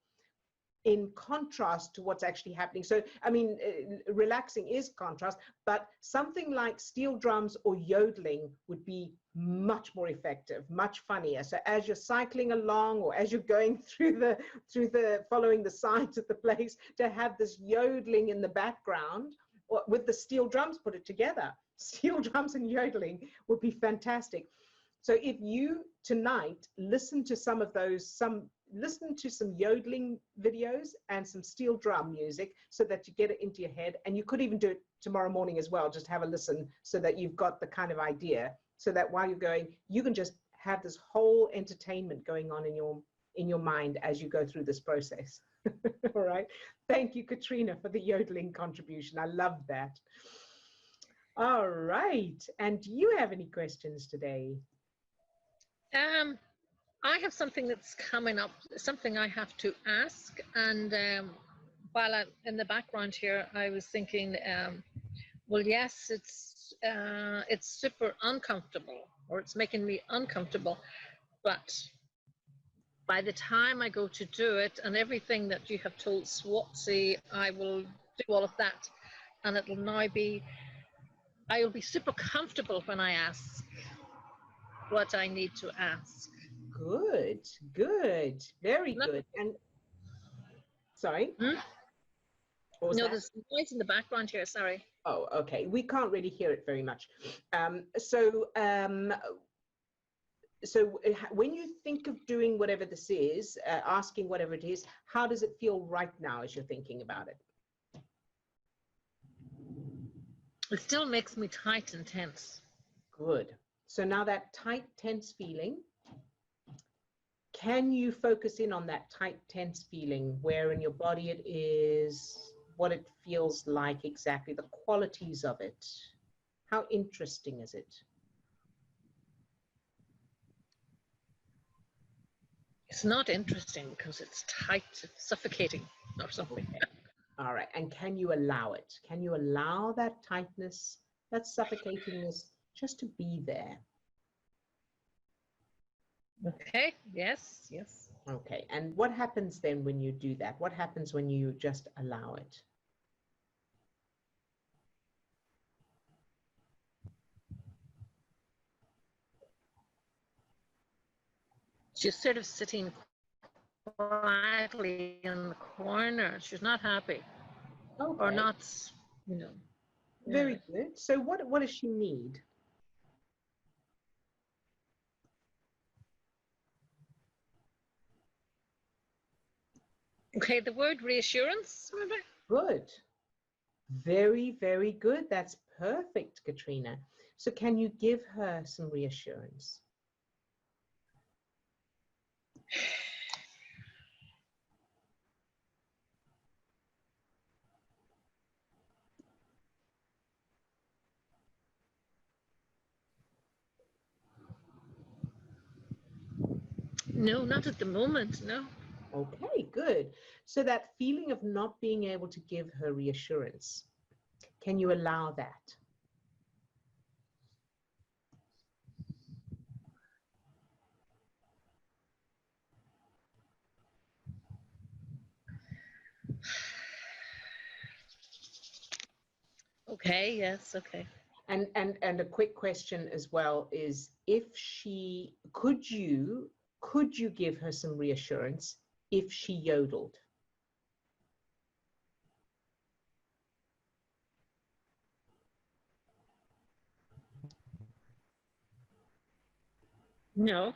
in contrast to what's actually happening. So, I mean, relaxing is contrast, but something like steel drums or yodeling would be much more effective, much funnier. So as you're cycling along or as you're going through the following the signs of the place, to have this yodeling in the background, or with the steel drums, put it together. Steel drums and yodeling would be fantastic. So if you tonight listen to some of those, listen to some yodeling videos and some steel drum music so that you get it into your head, and you could even do it tomorrow morning as well, just have a listen so that you've got the kind of idea, so that while you're going, you can just have this whole entertainment going on in your mind as you go through this process. All right. Thank you, Katrina, for the yodeling contribution. I love that. All right. And do you have any questions today? I have something that's coming up, something I have to ask. And while I'm in the background here, I was thinking, well, yes, it's super uncomfortable, or it's making me uncomfortable. But by the time I go to do it, and everything that you have told Swasti, I will do all of that. And it'll now be, I will be super comfortable when I ask what I need to ask. Good, good, very good. And sorry? No, there's noise in the background here, sorry. Oh, okay. We can't really hear it very much. So when you think of doing whatever this is, asking whatever it is, how does it feel right now as you're thinking about it? It still makes me tight and tense. Good. So now that tight, tense feeling, can you focus in on that tight, tense feeling, where in your body it is, what it feels like exactly, the qualities of it? How interesting is it? It's not interesting because it's tight, suffocating or something. Okay. All right. And can you allow it? Can you allow that tightness, that suffocatingness, just to be there? Okay. Yes. Yes. Okay. And what happens then when you do that? What happens when you just allow it? She's sort of sitting quietly in the corner. She's not happy. Okay. Or not, you know. Very good. So what does she need? Okay, the word reassurance, remember? Good. Very, very good. That's perfect, Katrina. So can you give her some reassurance? No, not at the moment, no. Okay, good. So that feeling of not being able to give her reassurance, can you allow that? Okay, yes, okay. And a quick question as well is, if she, could you give her some reassurance if she yodeled? No,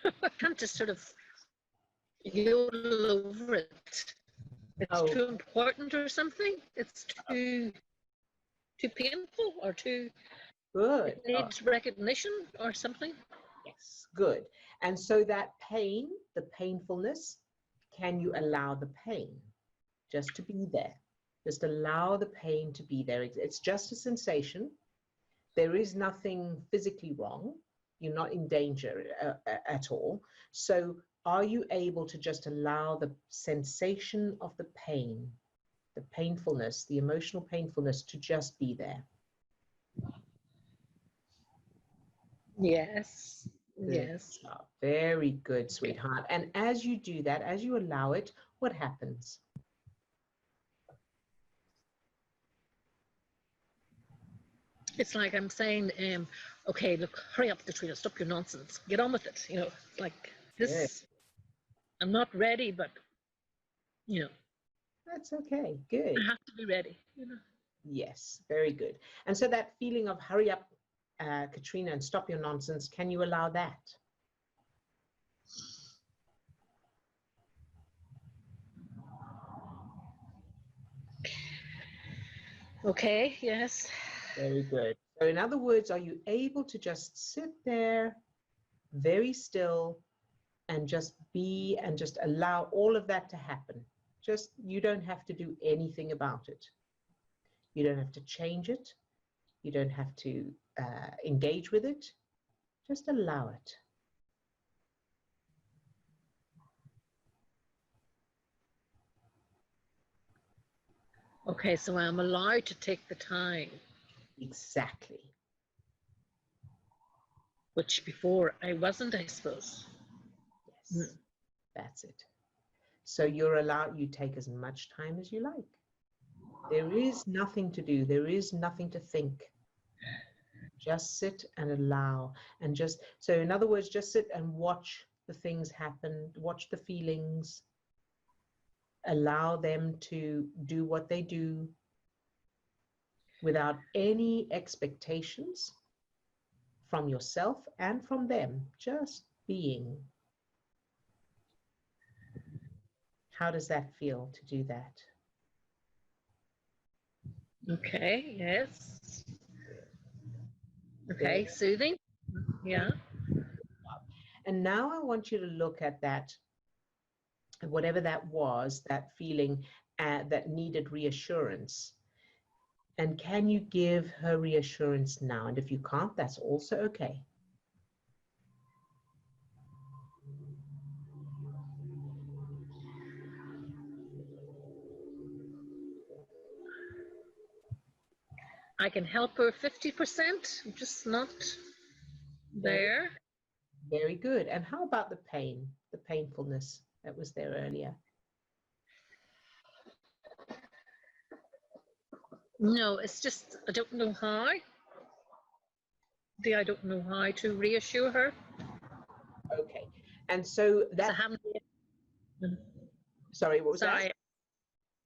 I can't just sort of yodel over it. It's too important or something. It's too painful or too good. It needs recognition or something. Yes, good. And so that pain, the painfulness, can you allow the pain just to be there? Just allow the pain to be there. It's just a sensation. There is nothing physically wrong. You're not in danger at all. So are you able to just allow the sensation of the pain, the painfulness, the emotional painfulness to just be there? Yes. Good Yes. job. Very good, sweetheart. And as you do that, as you allow it, what happens? It's like I'm saying, okay, look, hurry up, Katrina, stop your nonsense, get on with it. You know, like Good. this. I'm not ready, but you know, That's okay. Good. I have to be ready. You know. Yes, very good. And so that feeling of hurry up, Katrina, and stop your nonsense, can you allow that? Okay. Yes. Very good. So in other words, are you able to just sit there very still and just be and just allow all of that to happen? Just, you don't have to do anything about it. You don't have to change it. You don't have to engage with it. Just allow it. Okay, so I'm allowed to take the time, Exactly. which before I wasn't, I suppose. Yes, that's it. So you're allowed, you take as much time as you like. There is nothing to do. There is nothing to think. Just sit and allow, and just, so in other words, just sit and watch the things happen, watch the feelings, allow them to do what they do without any expectations from yourself and from them, just being. How does that feel to do that? Okay, yes. Okay, soothing. Yeah. And now I want you to look at that, whatever that was, that feeling that needed reassurance. And can you give her reassurance now? And if you can't, that's also okay. I can help her 50%, just not there. Very good. And how about the pain, the painfulness that was there earlier? No, it's just I don't know how. I don't know how to reassure her. Okay. And so that, I haven't, sorry, what was sorry, that?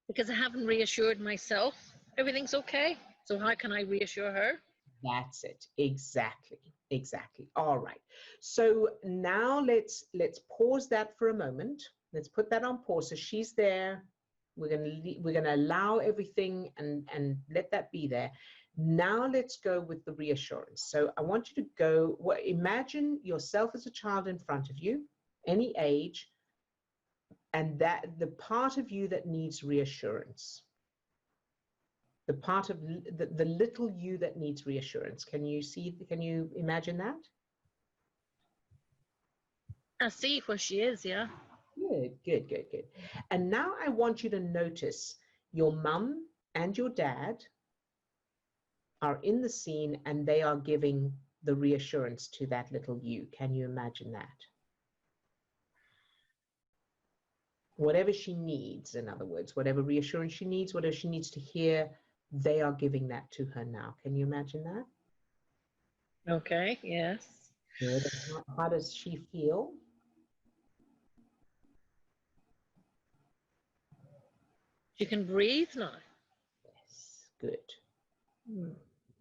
because I haven't reassured myself. Everything's okay. So how can I reassure her? That's it. Exactly. Exactly. All right. So now let's pause that for a moment. Let's put that on pause. So she's there. We're gonna allow everything and let that be there. Now let's go with the reassurance. So I want you to go. Imagine yourself as a child in front of you, any age, and that the part of you that needs reassurance. The part of the little you that needs reassurance. Can you imagine that? I see where she is, yeah. Good, good, good, good. And now I want you to notice your mum and your dad are in the scene and they are giving the reassurance to that little you. Can you imagine that? Whatever she needs, in other words, whatever reassurance she needs, whatever she needs to hear, they are giving that to her now. Can you imagine that? Okay, yes. Good. How does she feel? She can breathe now. Yes, good.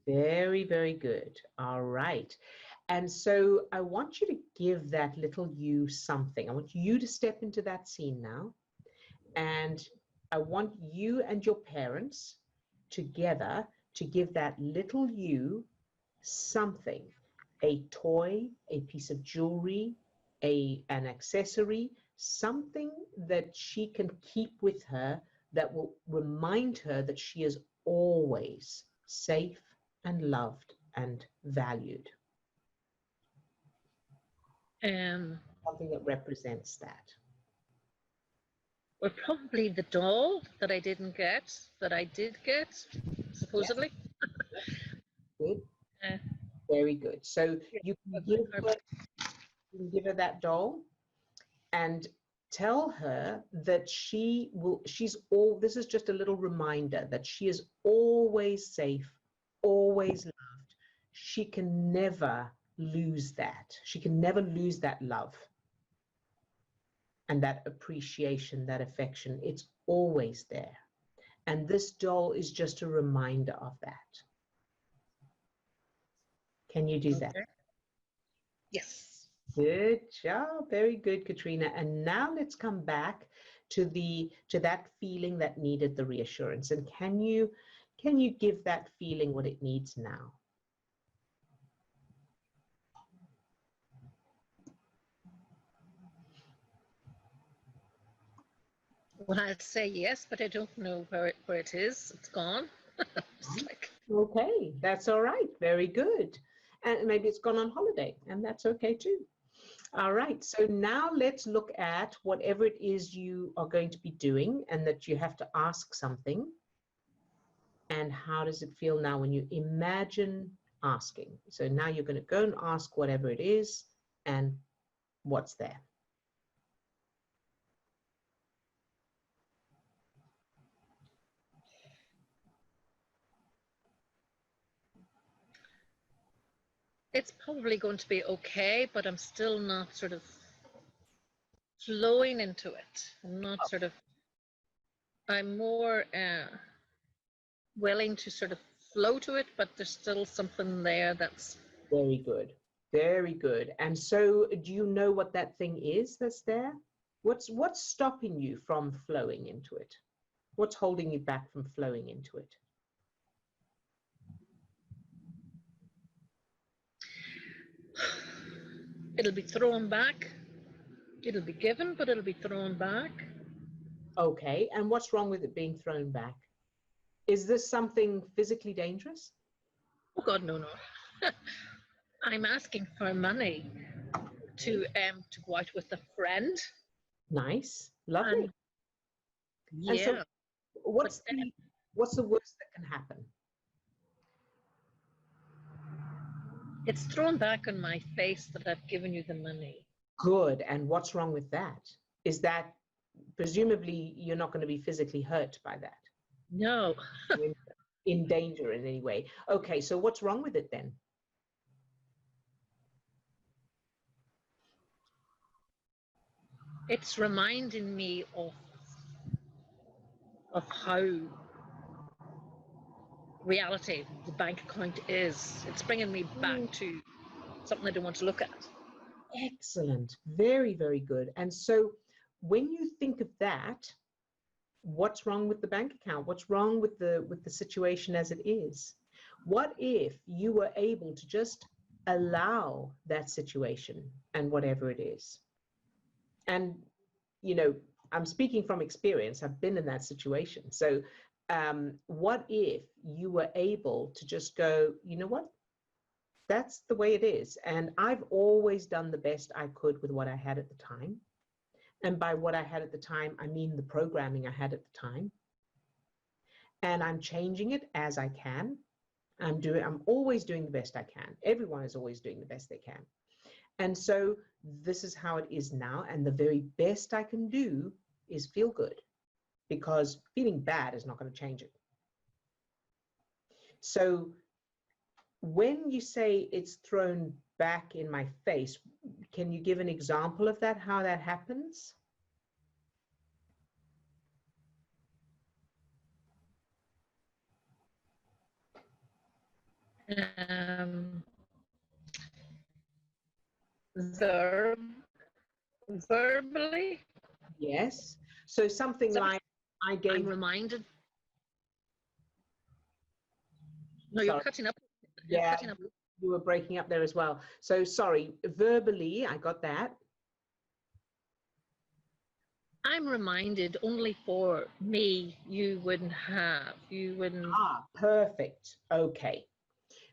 Very, very good. All right. And so I want you to give that little you something. I want you to step into that scene now. And I want you and your parents together to give that little you something, a toy, a piece of jewelry, an accessory, something that she can keep with her that will remind her that she is always safe and loved and valued. Something that represents that. Well, probably the doll that I didn't get, that I did get, supposedly. Good. Very good. So you can give her that doll and tell her that this is just a little reminder that she is always safe, always loved, she can never lose that. She can never lose that love and that appreciation, that affection. It's always there. And this doll is just a reminder of that. Can you do that? Yes. Good job. Very good, Katrina. And now let's come back to that feeling that needed the reassurance. And can you give that feeling what it needs now? Well, I'd say yes, but I don't know where it is. It's gone. It's like... Okay, that's all right. Very good. And maybe it's gone on holiday, and that's okay too. All right, so now let's look at whatever it is you are going to be doing and that you have to ask something. And how does it feel now when you imagine asking? So now you're going to go and ask whatever it is and what's there. It's probably going to be okay, but I'm still not sort of flowing into it. I'm not sort of, I'm more willing to sort of flow to it, but there's still something there that's... Very good. Very good. And so do you know what that thing is that's there? What's stopping you from flowing into it? What's holding you back from flowing into it? It'll be thrown back. It'll be given, but it'll be thrown back. Okay. And what's wrong with it being thrown back? Is this something physically dangerous? Oh God, no. I'm asking for money to go out with a friend. Nice. Lovely. And, yeah. And so what's the worst that can happen? It's thrown back on my face that I've given you the money. Good. And what's wrong with that? Is that presumably you're not going to be physically hurt by that? No. In danger in any way. Okay, so what's wrong with it then? It's reminding me of how reality the bank account is. It's bringing me back to something I don't want to look at. Excellent. Very, very good. And so when you think of that, what's wrong with the bank account? What's wrong with the situation as it is? What if you were able to just allow that situation and whatever it is? And, you know, I'm speaking from experience. I've been in that situation. So what if you were able to just go, you know what? That's the way it is. And I've always done the best I could with what I had at the time. And by what I had at the time, I mean the programming I had at the time. And I'm changing it as I can. I'm always doing the best I can. Everyone is always doing the best they can. And so this is how it is now. And the very best I can do is feel good, because feeling bad is not going to change it. So when you say it's thrown back in my face, can you give an example of that, how that happens? Verbally. Yes. So something like I'm reminded. No, Sorry. you're cutting up. Yeah, you were breaking up there as well. So sorry, verbally, I got that. I'm reminded only for me, you wouldn't. Ah, perfect. Okay.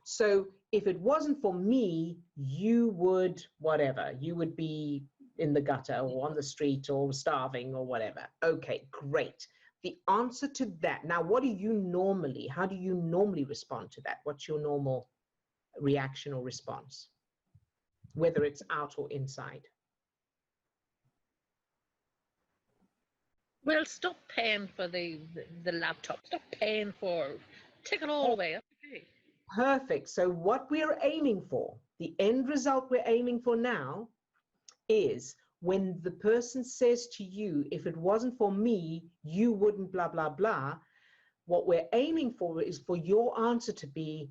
So if it wasn't for me, you would, whatever, you would be in the gutter or on the street or starving or whatever. Okay, great. The answer to that. Now, how do you normally respond to that? What's your normal reaction or response, whether it's out or inside? Well, stop paying for the laptop. Stop paying for, take it all away. Okay. Perfect. So what we're aiming for, the end result we're aiming for now is when the person says to you, if it wasn't for me, you wouldn't blah, blah, blah. What we're aiming for is for your answer to be,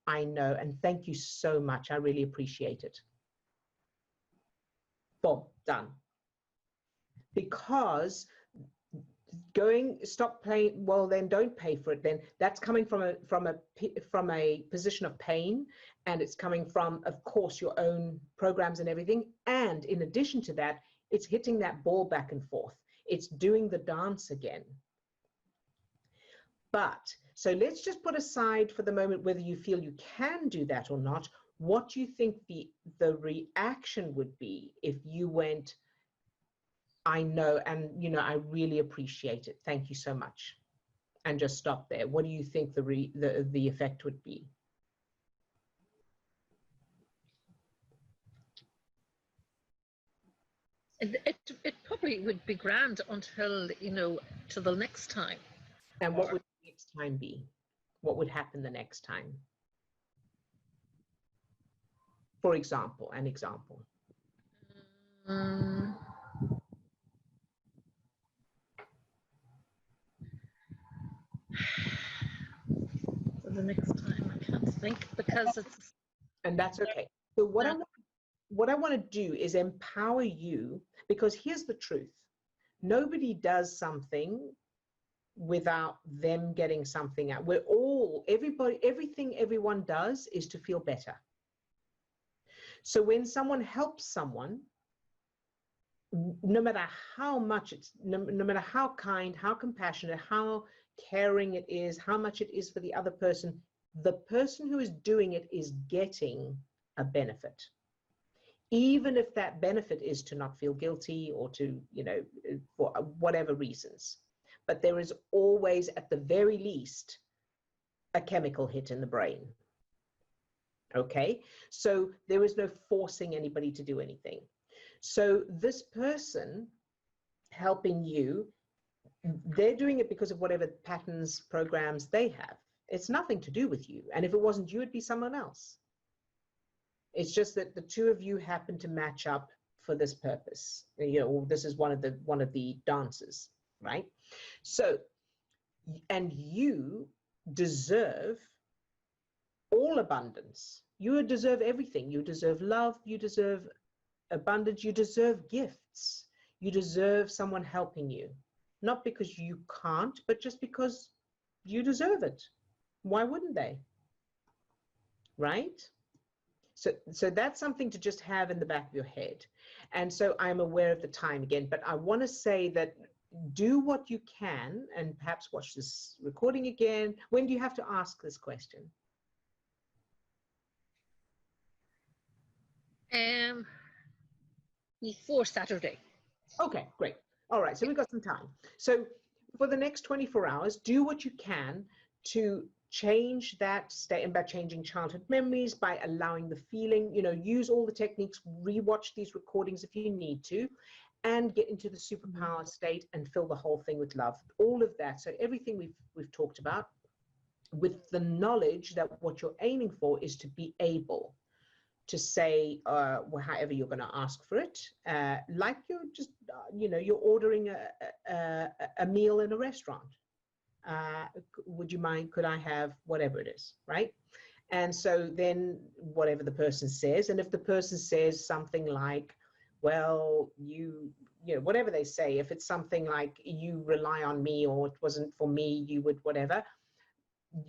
I know, and thank you so much. I really appreciate it. Boom, done. Because stop paying, well, then don't pay for it. Then that's coming from a position of pain, and it's coming from, of course, your own programs and everything. And in addition to that, it's hitting that ball back and forth. It's doing the dance again. But so let's just put aside for the moment whether you feel you can do that or not. What do you think the reaction would be if you went, I know, and I really appreciate it. Thank you so much. And just stop there. What do you think the effect would be? It probably would be grand until, till the next time. And what would the next time be? What would happen the next time? For example, an example. For the next time, I can't think because it's. And that's okay. So what I want to do is empower you, because here's the truth. Nobody does something without them getting something out. Everything everyone does is to feel better. So when someone helps someone, no matter how much no matter how kind, how compassionate, how caring it is, how much it is for the other person, the person who is doing it is getting a benefit. Even if that benefit is to not feel guilty or to, for whatever reasons. But there is always, at the very least, a chemical hit in the brain. Okay? So there is no forcing anybody to do anything. So this person helping you, they're doing it because of whatever patterns, programs they have. It's nothing to do with you. And if it wasn't you, it'd be someone else. It's just that the two of you happen to match up for this purpose. This is one of the dances, right? So, and you deserve all abundance. You deserve everything. You deserve love. You deserve abundance. You deserve gifts. You deserve someone helping you. Not because you can't, but just because you deserve it. Why wouldn't they? Right? So that's something to just have in the back of your head. And so I'm aware of the time again, but I want to say that do what you can, and perhaps watch this recording again. When do you have to ask this question? Before Saturday. Okay, great. All right, so we've got some time. So for the next 24 hours, do what you can to change that state, and by changing childhood memories, by allowing the feeling, use all the techniques, rewatch these recordings if you need to, and get into the superpower state and fill the whole thing with love. All of that. So everything we've talked about, with the knowledge that what you're aiming for is to be able to say, however you're going to ask for it, like you're just, you're ordering a meal in a restaurant. Would you mind, could I have whatever it is, right? And so then whatever the person says, and if the person says something like, well, whatever they say, if it's something like you rely on me, or it wasn't for me, you would whatever,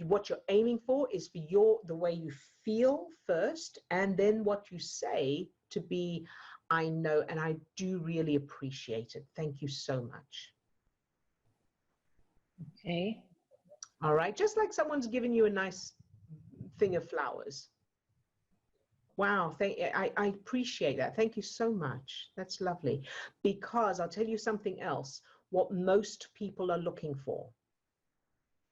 what you're aiming for is for the way you feel first, and then what you say to be, I know, and I do really appreciate it. Thank you so much. Okay. All right. Just like someone's giving you a nice thing of flowers. Wow. I appreciate that. Thank you so much. That's lovely. Because I'll tell you something else. What most people are looking for,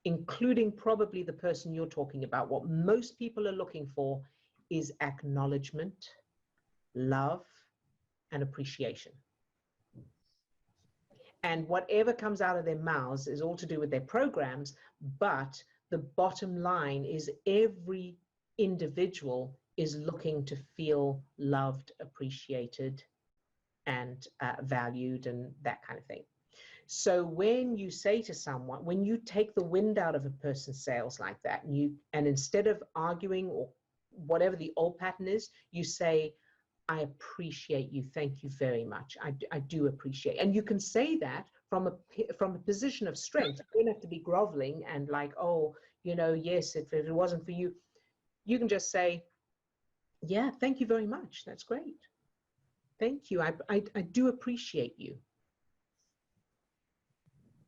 including probably the person you're talking about, what most people are looking for is acknowledgement, love, and appreciation. And whatever comes out of their mouths is all to do with their programs, but the bottom line is every individual is looking to feel loved, appreciated, and valued, and that kind of thing. So when you say to someone, when you take the wind out of a person's sails like that, and instead of arguing or whatever the old pattern is, you say, I appreciate you. Thank you very much. I do appreciate. And you can say that from a position of strength. You don't have to be groveling and like, oh, yes, if it wasn't for you, you can just say, yeah, thank you very much. That's great. Thank you. I do appreciate you.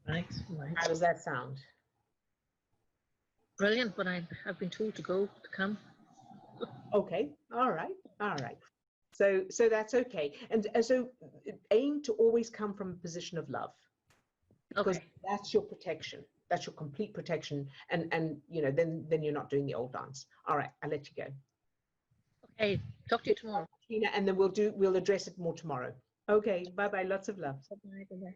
Right. How does that sound? Brilliant, but I've been told to come. Okay. All right. So that's okay. And so aim to always come from a position of love, because that's your protection. That's your complete protection. And then you're not doing the old dance. All right. I'll let you go. Okay. Talk to you tomorrow. Katrina, and then we'll address it more tomorrow. Okay. Bye-bye. Lots of love. Bye-bye.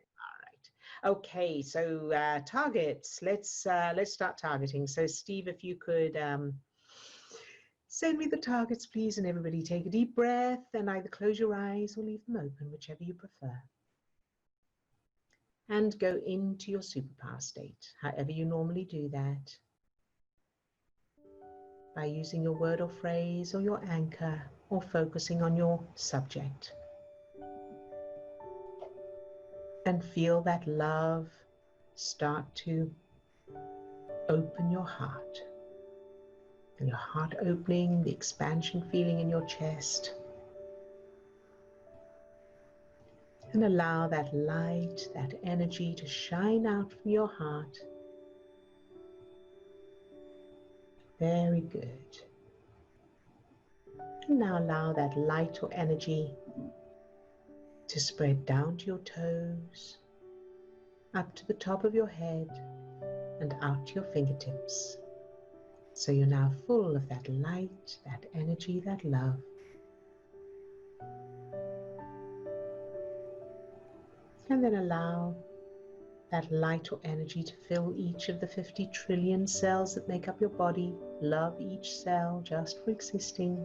Okay, so targets. Let's start targeting. So Steve, if you could send me the targets, please, and everybody take a deep breath and either close your eyes or leave them open, whichever you prefer. And go into your superpower state, however you normally do that, by using your word or phrase or your anchor, or focusing on your subject. And feel that love start to open your heart. And your heart opening, the expansion feeling in your chest. And allow that light, that energy to shine out from your heart. Very good. And now allow that light or energy to spread down to your toes, up to the top of your head, and out to your fingertips. So you're now full of that light, that energy, that love. And then allow that light or energy to fill each of the 50 trillion cells that make up your body. Love each cell just for existing.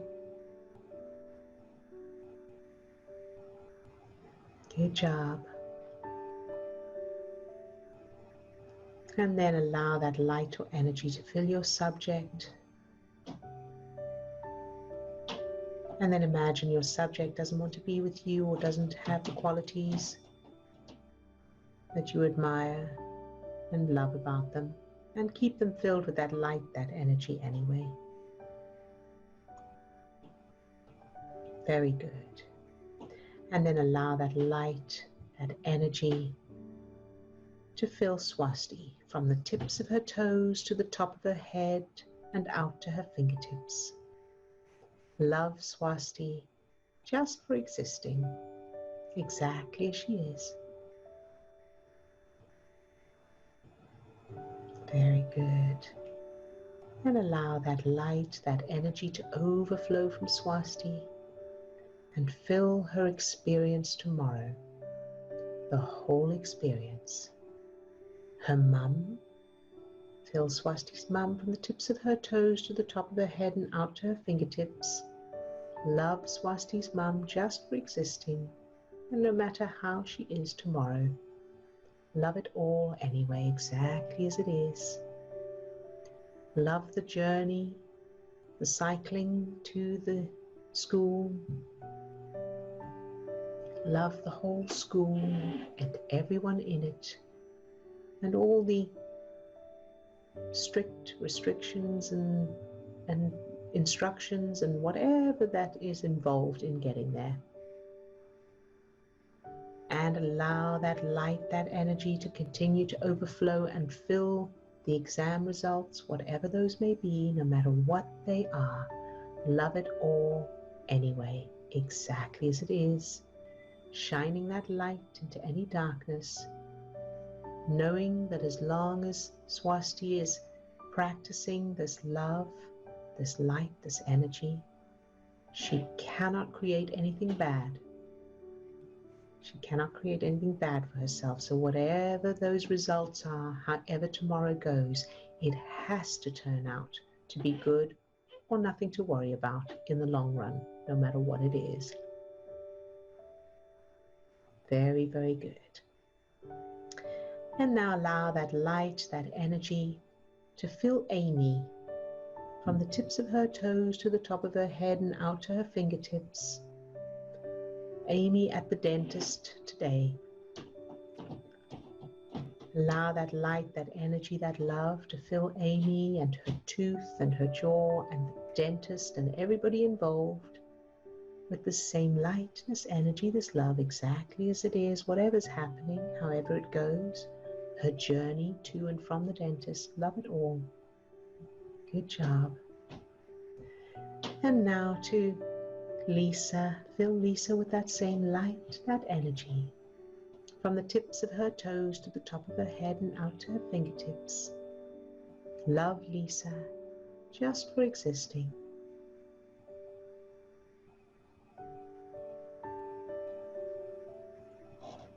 Good job. And then allow that light or energy to fill your subject. And then imagine your subject doesn't want to be with you or doesn't have the qualities that you admire and love about them. And keep them filled with that light, that energy anyway. Very good. And then allow that light, that energy to fill Swasti from the tips of her toes to the top of her head and out to her fingertips. Love Swasti just for existing exactly as she is. Very good. And allow that light, that energy to overflow from Swasti and fill her experience tomorrow, the whole experience. Her mum, fill Swasti's mum from the tips of her toes to the top of her head and out to her fingertips. Love Swasti's mum just for existing, and no matter how she is tomorrow, love it all anyway, exactly as it is. Love the journey, the cycling to the school. Love the whole school and everyone in it, and all the strict restrictions and instructions and whatever that is involved in getting there. And allow that light, that energy to continue to overflow and fill the exam results, whatever those may be, no matter what they are. Love it all anyway, exactly as it is, shining that light into any darkness, knowing that as long as Swasti is practicing this love, this light, this energy, she cannot create anything bad. She cannot create anything bad for herself. So whatever those results are, however tomorrow goes, it has to turn out to be good or nothing to worry about in the long run, no matter what it is. Very, very good. And now allow that light, that energy to fill Amy from the tips of her toes to the top of her head and out to her fingertips. Amy at the dentist today. Allow that light, that energy, that love to fill Amy and her tooth and her jaw and the dentist and everybody involved with the same light, this energy, this love, exactly as it is, whatever's happening, however it goes, her journey to and from the dentist, love it all. Good job. And now to Lisa, fill Lisa with that same light, that energy, from the tips of her toes to the top of her head and out to her fingertips. Love Lisa, just for existing.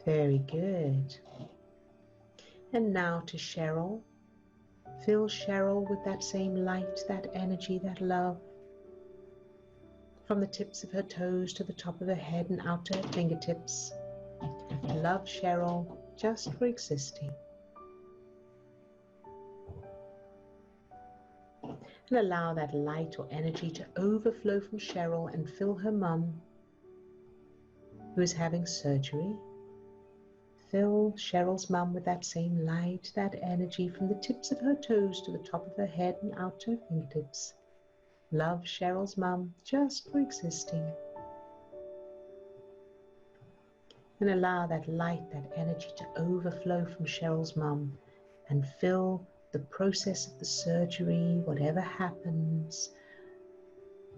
Very good. And now to Cheryl. Fill Cheryl with that same light, that energy, that love, from the tips of her toes to the top of her head and out to her fingertips. Love Cheryl, just for existing. And allow that light or energy to overflow from Cheryl and fill her mum, who is having surgery. Fill Cheryl's mum with that same light, that energy, from the tips of her toes to the top of her head and out to her fingertips. Love Cheryl's mum, just for existing. And allow that light, that energy to overflow from Cheryl's mum and fill the process of the surgery, whatever happens,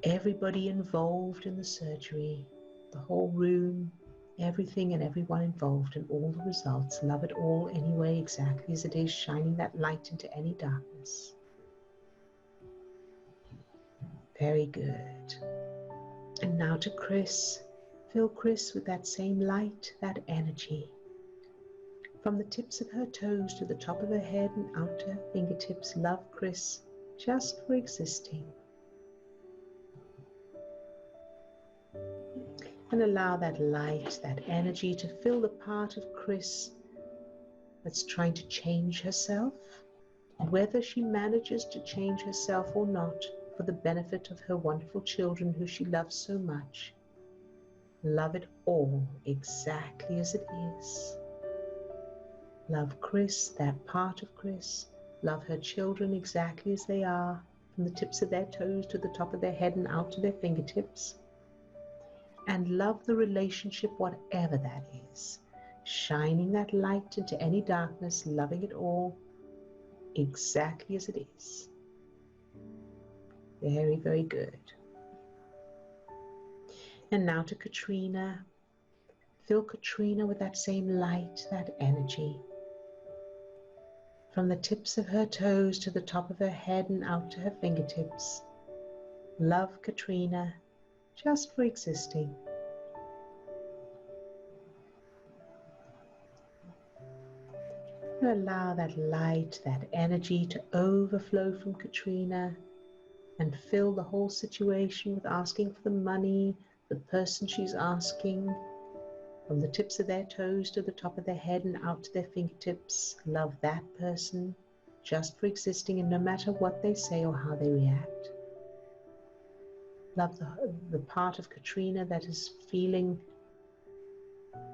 everybody involved in the surgery, the whole room, everything and everyone involved and all the results. Love it all anyway, exactly as it is, shining that light into any darkness. Very good. And now to Chris. Fill Chris with that same light, that energy, from the tips of her toes to the top of her head and out to her fingertips. Love Chris, just for existing. And allow that light, that energy to fill the part of Chris that's trying to change herself, whether she manages to change herself or not, for the benefit of her wonderful children who she loves so much. Love it all exactly as it is. Love Chris, that part of Chris. Love her children exactly as they are, from the tips of their toes to the top of their head and out to their fingertips. And love the relationship, whatever that is. Shining that light into any darkness, loving it all exactly as it is. Very, very good. And now to Katrina. Fill Katrina with that same light, that energy, from the tips of her toes to the top of her head and out to her fingertips. Love Katrina, just for existing. And allow that light, that energy to overflow from Katrina and fill the whole situation with asking for the money, the person she's asking, from the tips of their toes to the top of their head and out to their fingertips. Love that person, just for existing, and no matter what they say or how they react. Love the part of Katrina that is feeling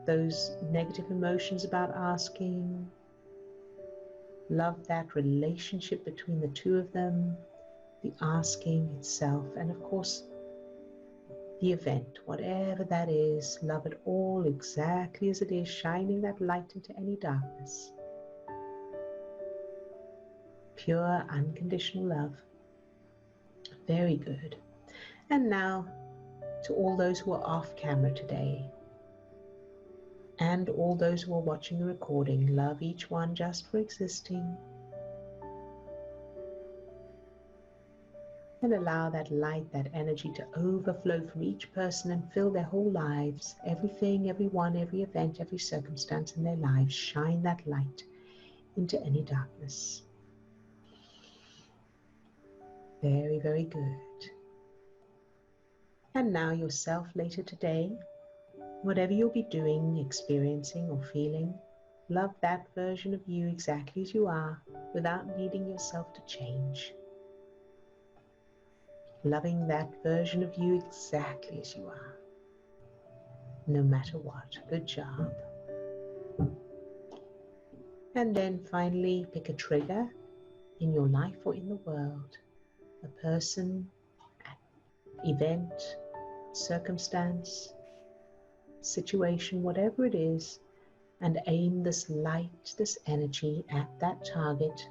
those negative emotions about asking. Love that relationship between the two of them, the asking itself, and of course, the event, whatever that is. Love it all exactly as it is, shining that light into any darkness. Pure, unconditional love. Very good. And now, to all those who are off camera today, and all those who are watching the recording, love each one just for existing. And allow that light, that energy to overflow from each person and fill their whole lives, everything, everyone, every event, every circumstance in their lives. Shine that light into any darkness. Very, very good. And now yourself later today, whatever you'll be doing, experiencing or feeling, love that version of you exactly as you are without needing yourself to change. Loving that version of you exactly as you are, no matter what. Good job. And then finally, pick a trigger in your life or in the world, a person, event, circumstance, situation, whatever it is, and aim this light, this energy at that target.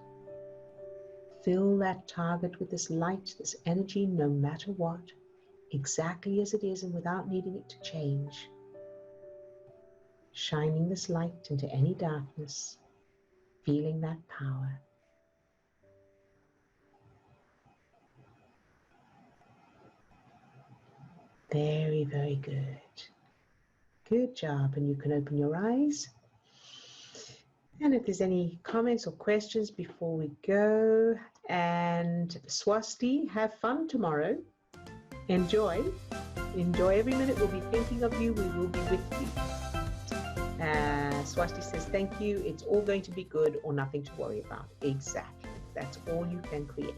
Fill that target with this light, this energy, no matter what, exactly as it is and without needing it to change. Shining this light into any darkness, feeling that power. Very, very good. Good job. And you can open your eyes. And if there's any comments or questions before we go, and Swasti, have fun tomorrow. Enjoy every minute. We'll be thinking of you. We will be with you. Swasti says, thank you. It's all going to be good or nothing to worry about. Exactly. That's all you can create.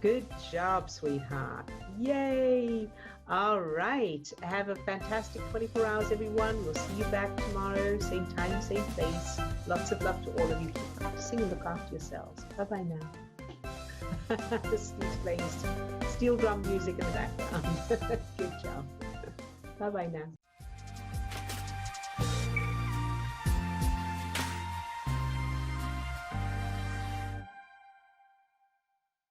Good job, sweetheart. Yay. All right. Have a fantastic 24 hours, everyone. We'll see you back tomorrow. Same time, same place. Lots of love to all of you. Keep practicing and look after yourselves. Bye-bye now. Steve's playing steel drum music in the background. Good job. Bye-bye now.